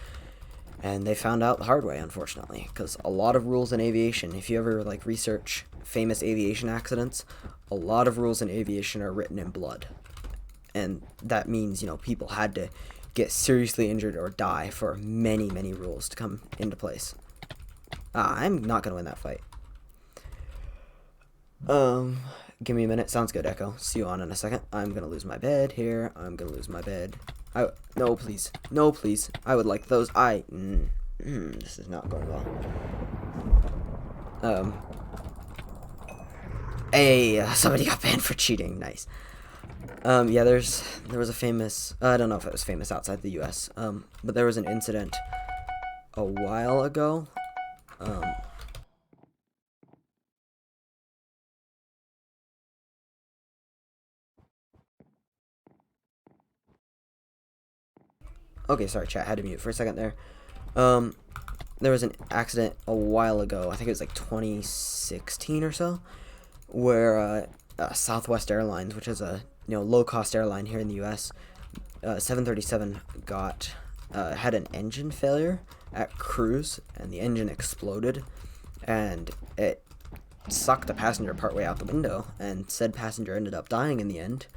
And they found out the hard way, unfortunately, because a lot of rules in aviation, if you ever like research famous aviation accidents, a lot of rules in aviation are written in blood. And that means, you know, people had to get seriously injured or die for many, many rules to come into place. I'm not going to win that fight. Give me a minute. Sounds good, Echo. See you on in a second. I'm going to lose my bed here. I'm going to lose my bed. No, please. No, please. I would like those. This is not going well. Hey, somebody got banned for cheating. Nice. Yeah, there was a famous, I don't know if it was famous outside the US, but there was an incident a while ago. Okay, sorry, chat, had to mute for a second there. There was an accident a while ago, I think it was like 2016 or so, where Southwest Airlines, which is a low-cost airline here in the U.S., 737 had an engine failure at cruise, and the engine exploded, and it sucked the passenger partway out the window, and said passenger ended up dying in the end.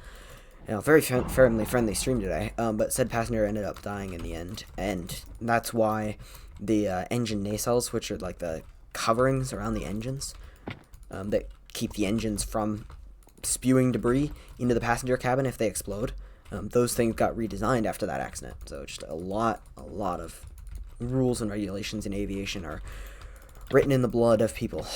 Very family-friendly stream today, but said passenger ended up dying in the end, and that's why the engine nacelles, which are like the coverings around the engines that keep the engines from spewing debris into the passenger cabin if they explode, those things got redesigned after that accident. So just a lot of rules and regulations in aviation are written in the blood of people.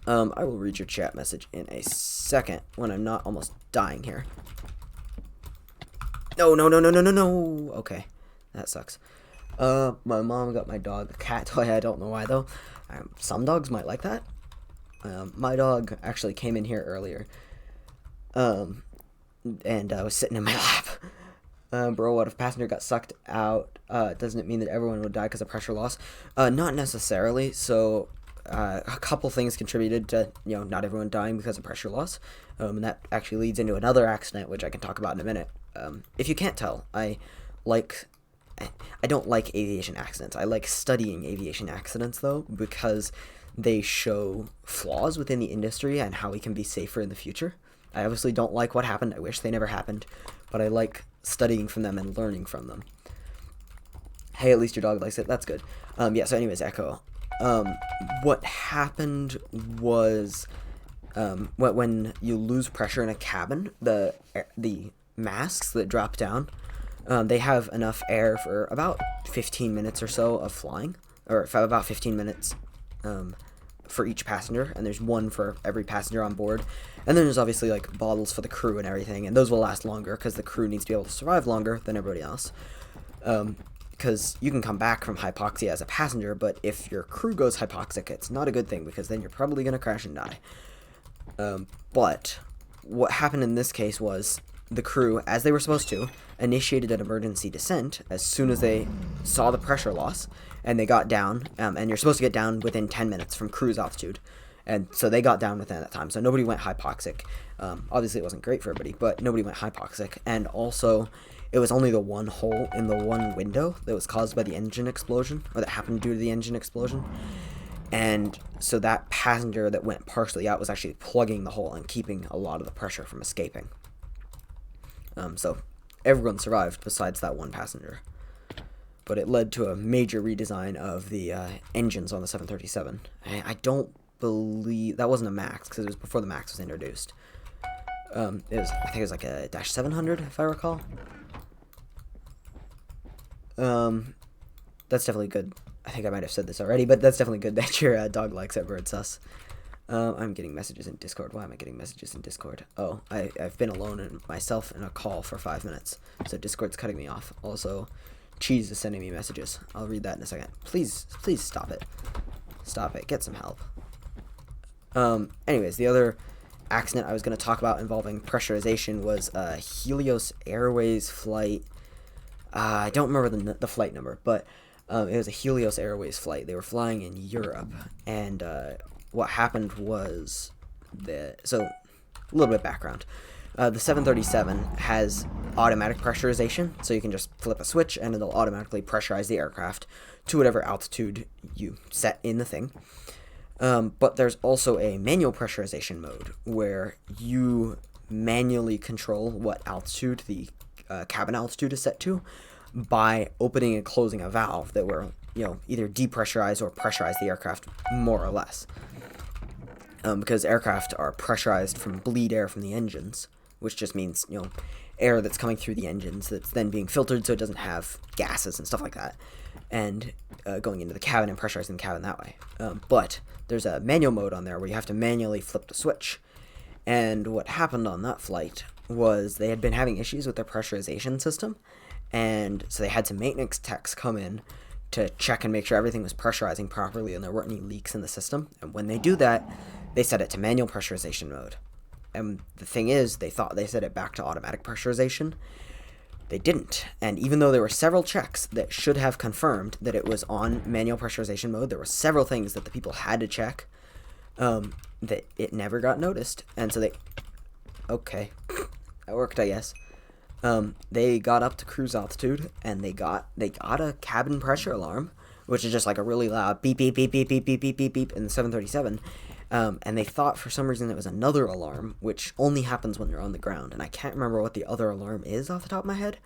I will read your chat message in a second when I'm not almost dying here. No. Okay, that sucks. My mom got my dog a cat toy. I don't know why though. Some dogs might like that. My dog actually came in here earlier. And I was sitting in my lap. Bro, what if passenger got sucked out? Doesn't it mean that everyone would die because of pressure loss? Not necessarily. So a couple things contributed to not everyone dying because of pressure loss, and that actually leads into another accident, which I can talk about in a minute. If you can't tell, I don't like aviation accidents. I like studying aviation accidents though, because they show flaws within the industry and how we can be safer in the future. I obviously don't like what happened. I wish they never happened, but I like studying from them and learning from them. Hey, at least your dog likes it. That's good. Yeah, so anyways, Echo. What happened was when you lose pressure in a cabin, the masks that drop down, they have enough air for about 15 minutes or so of flying, or for about 15 minutes for each passenger, and there's one for every passenger on board. And then there's obviously like bottles for the crew and everything, and those will last longer because the crew needs to be able to survive longer than everybody else. Because you can come back from hypoxia as a passenger, but if your crew goes hypoxic, it's not a good thing, because then you're probably going to crash and die. But what happened in this case was the crew, as they were supposed to, initiated an emergency descent as soon as they saw the pressure loss, and they got down, and you're supposed to get down within 10 minutes from cruise altitude. And so they got down within that time, so nobody went hypoxic. Obviously it wasn't great for everybody, but nobody went hypoxic. And also, it was only the one hole in the one window that was caused by the engine explosion, or that happened due to the engine explosion. And so that passenger that went partially out was actually plugging the hole and keeping a lot of the pressure from escaping. So everyone survived besides that one passenger. But it led to a major redesign of the engines on the 737. I don't believe that wasn't a Max, because it was before the Max was introduced. I think it was like a Dash 700, if I recall. That's definitely good. I think I might have said this already, but that's definitely good that your dog likes it, Bird Sus. I'm getting messages in Discord. Why am I getting messages in Discord? Oh, I've been alone and myself in a call for 5 minutes, so Discord's cutting me off. Also, Cheese is sending me messages. I'll read that in a second. Please stop it. Stop it. Get some help. Anyways, the other accident I was going to talk about involving pressurization was Helios Airways flight I don't remember the flight number, but it was a Helios Airways flight. They were flying in Europe, and what happened was so a little bit of background. The 737 has automatic pressurization, so you can just flip a switch and it'll automatically pressurize the aircraft to whatever altitude you set in the thing. But there's also a manual pressurization mode where you manually control what altitude the cabin altitude is set to by opening and closing a valve that will, either depressurize or pressurize the aircraft more or less. Because aircraft are pressurized from bleed air from the engines, which just means, air that's coming through the engines that's then being filtered so it doesn't have gases and stuff like that, and going into the cabin and pressurizing the cabin that way. But there's a manual mode on there where you have to manually flip the switch. And what happened on that flight was they had been having issues with their pressurization system, and so they had some maintenance techs come in to check and make sure everything was pressurizing properly and there weren't any leaks in the system. And when they do that, they set it to manual pressurization mode. And the thing is, they thought they set it back to automatic pressurization. They didn't. And even though there were several checks that should have confirmed that it was on manual pressurization mode, there were several things that the people had to check that it never got noticed. And so okay, that worked, I guess. They got up to cruise altitude, and they got a cabin pressure alarm, which is just like a really loud beep, beep, beep, beep, beep, beep, beep, beep, beep in the 737. And they thought for some reason it was another alarm, which only happens when you're on the ground. And I can't remember what the other alarm is off the top of my head,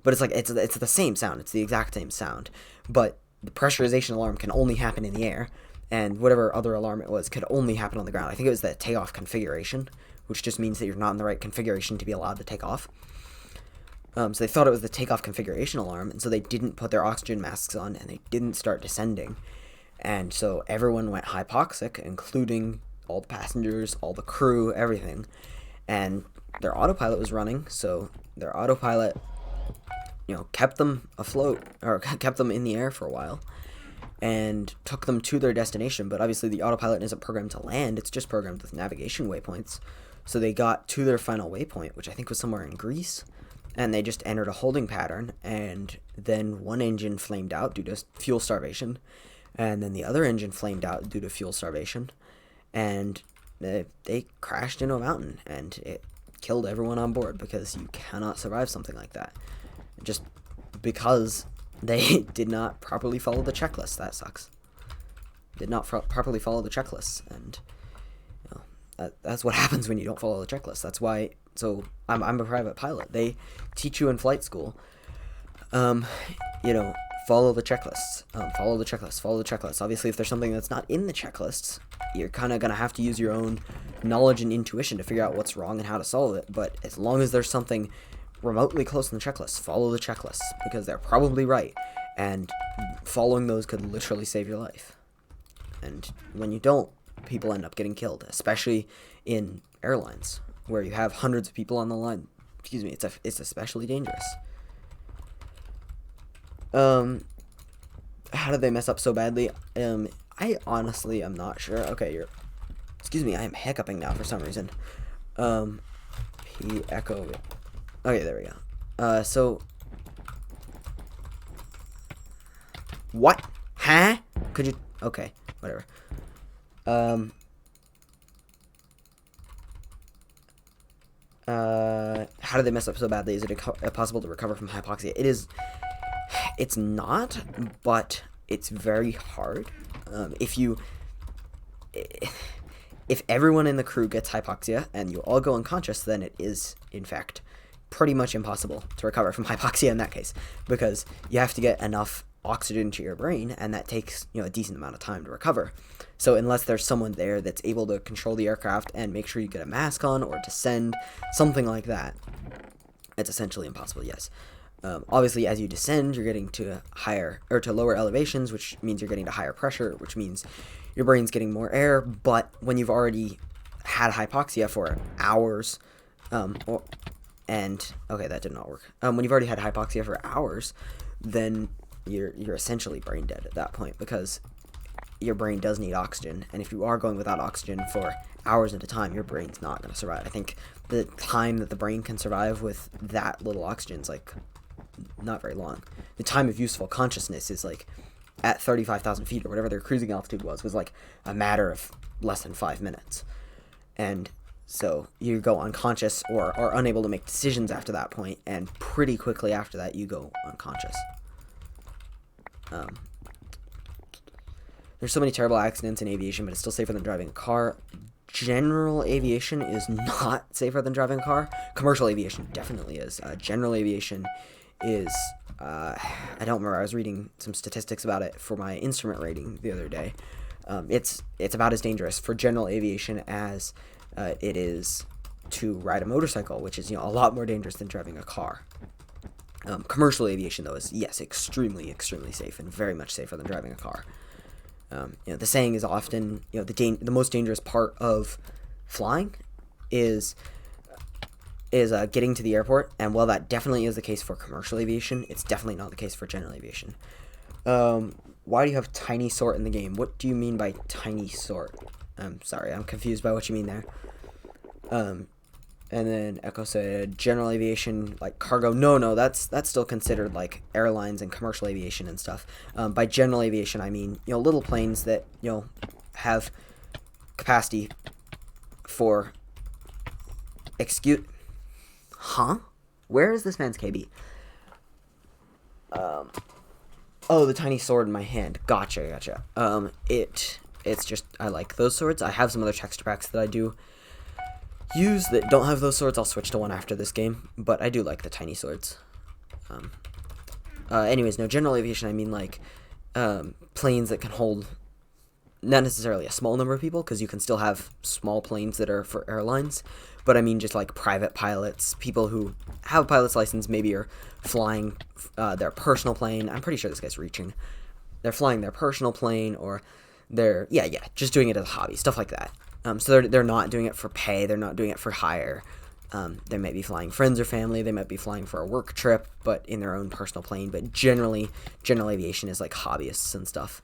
but it's the same sound. It's the exact same sound, but the pressurization alarm can only happen in the air, and whatever other alarm it was could only happen on the ground. I think it was the takeoff configuration, which just means that you're not in the right configuration to be allowed to take off. So they thought it was the takeoff configuration alarm, and so they didn't put their oxygen masks on, and they didn't start descending. And so everyone went hypoxic, including all the passengers, all the crew, everything. And their autopilot was running, so their autopilot, kept them afloat, or kept them in the air for a while, and took them to their destination. But obviously the autopilot isn't programmed to land, it's just programmed with navigation waypoints. So they got to their final waypoint, which I think was somewhere in Greece, and they just entered a holding pattern, and then one engine flamed out due to fuel starvation, and then the other engine flamed out due to fuel starvation, and they crashed into a mountain, and it killed everyone on board, because you cannot survive something like that just because they did not properly follow the checklist. That sucks. Did not properly follow the checklists, and that's what happens when you don't follow the checklist. That's why. So I'm a private pilot. They teach you in flight school, follow the checklists. Follow the checklist. Follow the checklist. Obviously, if there's something that's not in the checklists, you're kind of gonna have to use your own knowledge and intuition to figure out what's wrong and how to solve it. But as long as there's something remotely close in the checklist, follow the checklists, because they're probably right, and following those could literally save your life. And when you don't, people end up getting killed, especially in airlines where you have hundreds of people on the line. Excuse me, it's especially dangerous. How did they mess up so badly? I honestly am not sure. Okay, excuse me, I am hiccuping now for some reason. P echo. Okay, there we go. So what? Huh? Could you? Okay, whatever. How did they mess up so badly? Is it possible to recover from hypoxia? It is. It's not, but it's very hard. If everyone in the crew gets hypoxia and you all go unconscious, then it is, in fact, pretty much impossible to recover from hypoxia in that case, because you have to get enough oxygen to your brain, and that takes a decent amount of time to recover. So unless there's someone there that's able to control the aircraft and make sure you get a mask on or descend, something like that, it's essentially impossible. Yes. Obviously, as you descend, you're getting to lower elevations, which means you're getting to higher pressure, which means your brain's getting more air. But when you've already had hypoxia for hours, okay, that did not work. When you've already had hypoxia for hours, then you're essentially brain dead at that point, because your brain does need oxygen, and if you are going without oxygen for hours at a time, your brain's not going to survive. I think the time that the brain can survive with that little oxygen is like not very long. The time of useful consciousness is like at 35,000 feet or whatever their cruising altitude was like a matter of less than 5 minutes. And so you go unconscious or are unable to make decisions after that point, and pretty quickly after that you go unconscious. There's so many terrible accidents in aviation, but it's still safer than driving a car. General aviation is not safer than driving a car. Commercial aviation definitely is. General aviation is, I don't remember, I was reading some statistics about it for my instrument rating the other day. It's about as dangerous for general aviation as it is to ride a motorcycle, which is, a lot more dangerous than driving a car. Commercial aviation, though, is, yes, extremely, extremely safe and very much safer than driving a car. The saying is often, the most dangerous part of flying is getting to the airport, and while that definitely is the case for commercial aviation, it's definitely not the case for general aviation. Why do you have tiny sort in the game? What do you mean by tiny sort? I'm sorry, I'm confused by what you mean there. And then Echo said general aviation, like cargo. No, that's still considered like airlines and commercial aviation and stuff. By general aviation, I mean, little planes that, have capacity for Where is this man's KB? Oh, the tiny sword in my hand. Gotcha. It's just, I like those swords. I have some other texture packs that I do use that don't have those swords. I'll switch to one after this game, but I do like the tiny swords. Anyways, no, general aviation, I mean like planes that can hold not necessarily a small number of people, because you can still have small planes that are for airlines, but I mean just like private pilots, people who have a pilot's license, maybe are flying their personal plane. I'm pretty sure this guy's reaching. They're flying their personal plane, or they're just doing it as a hobby, stuff like that. So they're not doing it for pay, they're not doing it for hire. They might be flying friends or family, they might be flying for a work trip, but in their own personal plane. But generally, general aviation is like hobbyists and stuff.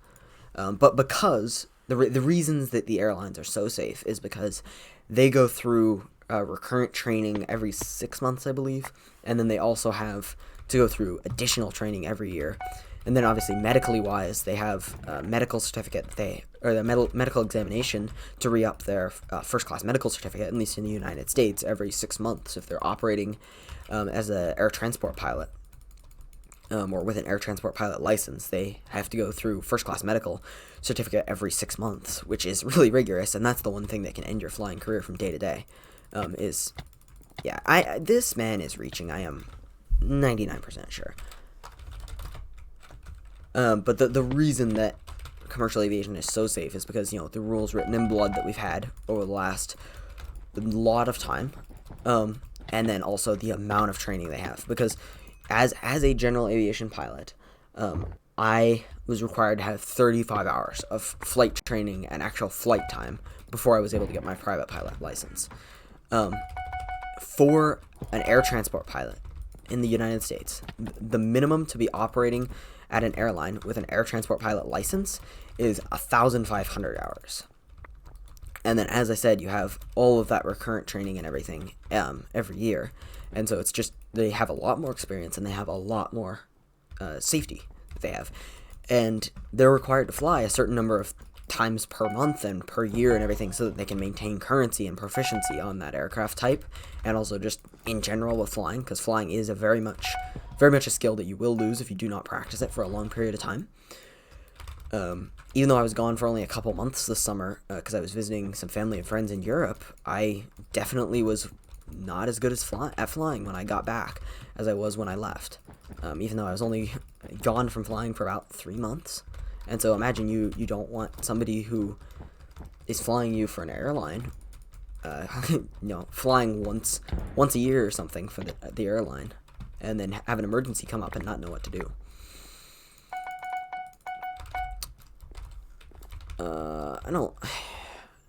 But because the reasons that the airlines are so safe is because they go through recurrent training every 6 months, I believe, and then they also have to go through additional training every year. And then obviously medically wise, they have a medical certificate, the medical examination to re-up their first class medical certificate, at least in the United States, every 6 months if they're operating as an air transport pilot. Or with an air transport pilot license, they have to go through first class medical certificate every 6 months, which is really rigorous, and that's the one thing that can end your flying career from day to day. This man is reaching, I am 99% sure. But the reason that commercial aviation is so safe is because, the rules written in blood that we've had over the last lot of time, and then also the amount of training they have. Because as a general aviation pilot, I was required to have 35 hours of flight training and actual flight time before I was able to get my private pilot license. For an air transport pilot in the United States, the minimum to be operating at an airline with an air transport pilot license is 1,500 hours. And then, as I said, you have all of that recurrent training and everything every year. And so it's just, they have a lot more experience and they have a lot more safety that they have. And they're required to fly a certain number of times per month and per year and everything so that they can maintain currency and proficiency on that aircraft type, and also just in general with flying, because flying is a very much a skill that you will lose if you do not practice it for a long period of time. Even though I was gone for only a couple months this summer because I was visiting some family and friends in Europe, I definitely was not as good at flying when I got back as I was when I left, even though I was only gone from flying for about 3 months. And so imagine you don't want somebody who is flying you for an airline, flying once a year or something for the airline, and then have an emergency come up and not know what to do.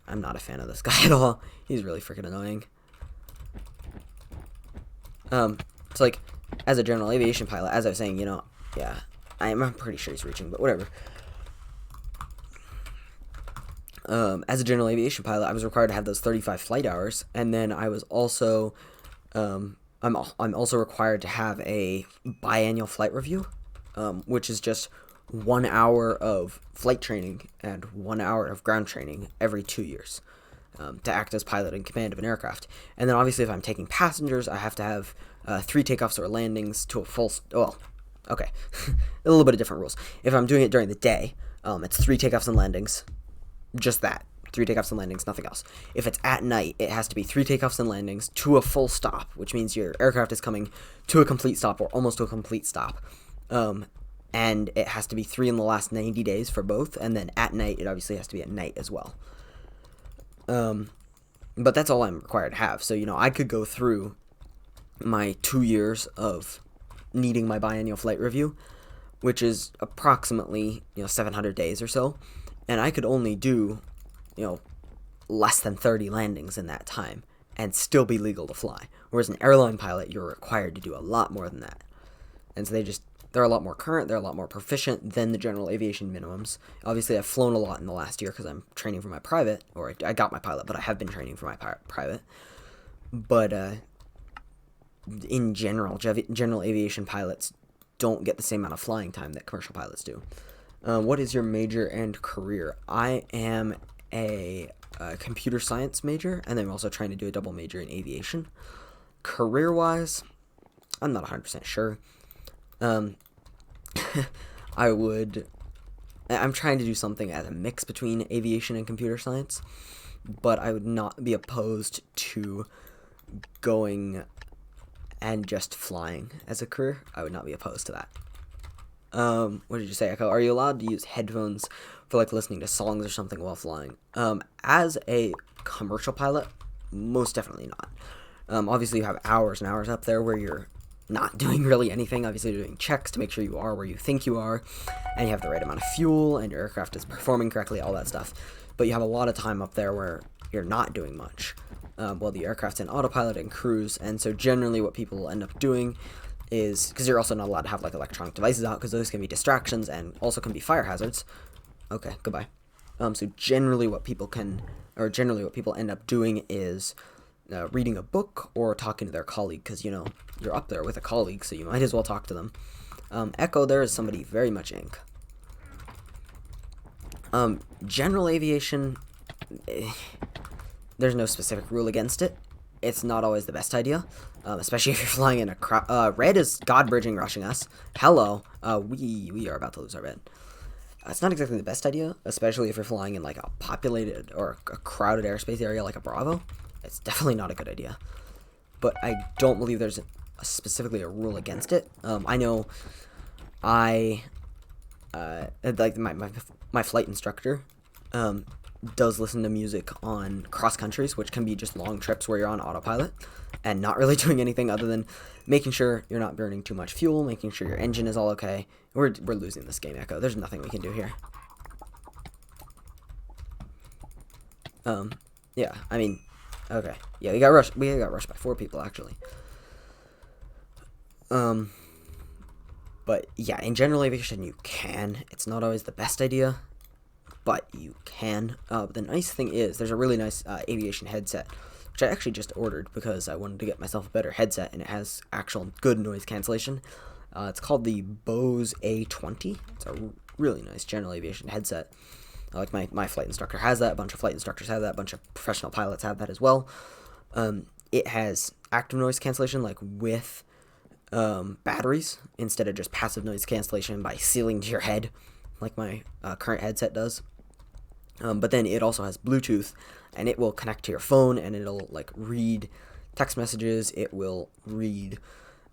I'm not a fan of this guy at all. He's really freaking annoying. It's like, as a general aviation pilot, as I was saying, I'm pretty sure he's reaching, but whatever. As a general aviation pilot, I was required to have those 35 flight hours, and then I was also I'm also required to have a biannual flight review, which is just 1 hour of flight training and 1 hour of ground training every 2 years, to act as pilot in command of an aircraft. And then obviously, if I'm taking passengers, I have to have 3 takeoffs or landings to a full. Well, okay, a little bit of different rules. If I'm doing it during the day, it's 3 takeoffs and landings, just that. 3 takeoffs and landings, nothing else. If it's at night, it has to be 3 takeoffs and landings to a full stop, which means your aircraft is coming to a complete stop or almost to a complete stop. And it has to be 3 in the last 90 days for both, and then at night, it obviously has to be at night as well. But that's all I'm required to have. So, I could go through my 2 years of needing my biannual flight review, which is approximately, 700 days or so, and I could only do less than 30 landings in that time and still be legal to fly. Whereas an airline pilot, you're required to do a lot more than that. And so they're a lot more current, they're a lot more proficient than the general aviation minimums. Obviously, I've flown a lot in the last year because I'm training for my private, or I got my pilot, but I have been training for my private. But in general aviation pilots don't get the same amount of flying time that commercial pilots do. What is your major and career? I am a computer science major, and then I'm also trying to do a double major in aviation. Career-wise, I'm not 100% sure. I'm trying to do something as a mix between aviation and computer science, but I would not be opposed to going and just flying as a career. I would not be opposed to that. What did you say, Echo? Are you allowed to use headphones for listening to songs or something while flying? As a commercial pilot, most definitely not. Obviously you have hours and hours up there where you're not doing really anything. Obviously you're doing checks to make sure you are where you think you are, and you have the right amount of fuel, and your aircraft is performing correctly, all that stuff. But you have a lot of time up there where you're not doing much. While the aircraft's in autopilot and cruise, and so generally what people end up doing is, because you're also not allowed to have electronic devices out, because those can be distractions and also can be fire hazards. Okay, goodbye. So generally what people end up doing is reading a book or talking to their colleague, because you're up there with a colleague, so you might as well talk to them. Echo, there is somebody very much ink. General aviation, there's no specific rule against it. It's not always the best idea, especially if you're flying in a crowd. Red is God bridging rushing us. Hello. We are about to lose our bed. It's not exactly the best idea, especially if you're flying in a populated or a crowded airspace area like a Bravo. It's definitely not a good idea. But I don't believe there's specifically a rule against it. I know my flight instructor does listen to music on cross countries, which can be just long trips where you're on autopilot and not really doing anything other than making sure you're not burning too much fuel, making sure your engine is all okay. We're losing this game, Echo. There's nothing we can do here. Yeah, I mean, okay. Yeah, we got rushed by 4 people, actually. But yeah, in general aviation, you can. It's not always the best idea, but you can. The nice thing is, there's a really nice aviation headset, which I actually just ordered because I wanted to get myself a better headset, and it has actual good noise cancellation. It's called the Bose A20. It's a really nice general aviation headset. Like my flight instructor has that, a bunch of flight instructors have that, a bunch of professional pilots have that as well. It has active noise cancellation, with batteries, instead of just passive noise cancellation by sealing to your head, like my current headset does. But then it also has Bluetooth, and it will connect to your phone, and it'll read text messages. It will read,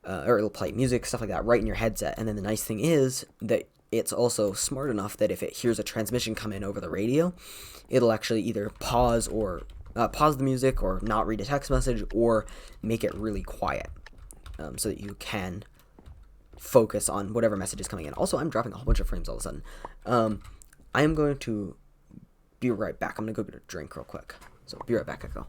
or it'll play music, stuff like that, right in your headset. And then the nice thing is that it's also smart enough that if it hears a transmission come in over the radio, it'll actually either pause the music, or not read a text message, or make it really quiet, so that you can focus on whatever message is coming in. Also, I'm dropping a whole bunch of frames all of a sudden. I am going to be right back. I'm going to go get a drink real quick. So, be right back, Echo.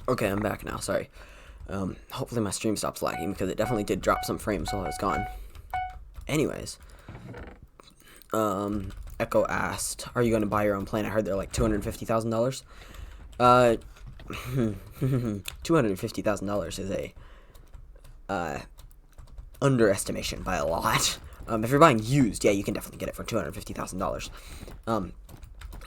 Okay, I'm back now. Sorry. Hopefully my stream stops lagging because it definitely did drop some frames while I was gone. Anyways, Echo asked, "Are you going to buy your own plane?" I heard they're like $250,000. $250,000 is a underestimation by a lot. If you're buying used, yeah, you can definitely get it for $250,000.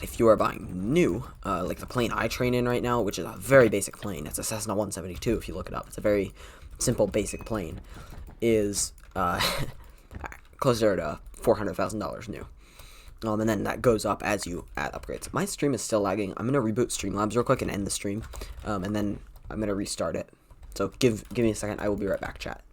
If you are buying new, like the plane I train in right now, which is a very basic plane, it's a Cessna 172 if you look it up. It's a very simple, basic plane, is closer to $400,000 new. And then that goes up as you add upgrades. My stream is still lagging. I'm going to reboot Streamlabs real quick and end the stream, and then I'm going to restart it. So give me a second. I will be right back, chat.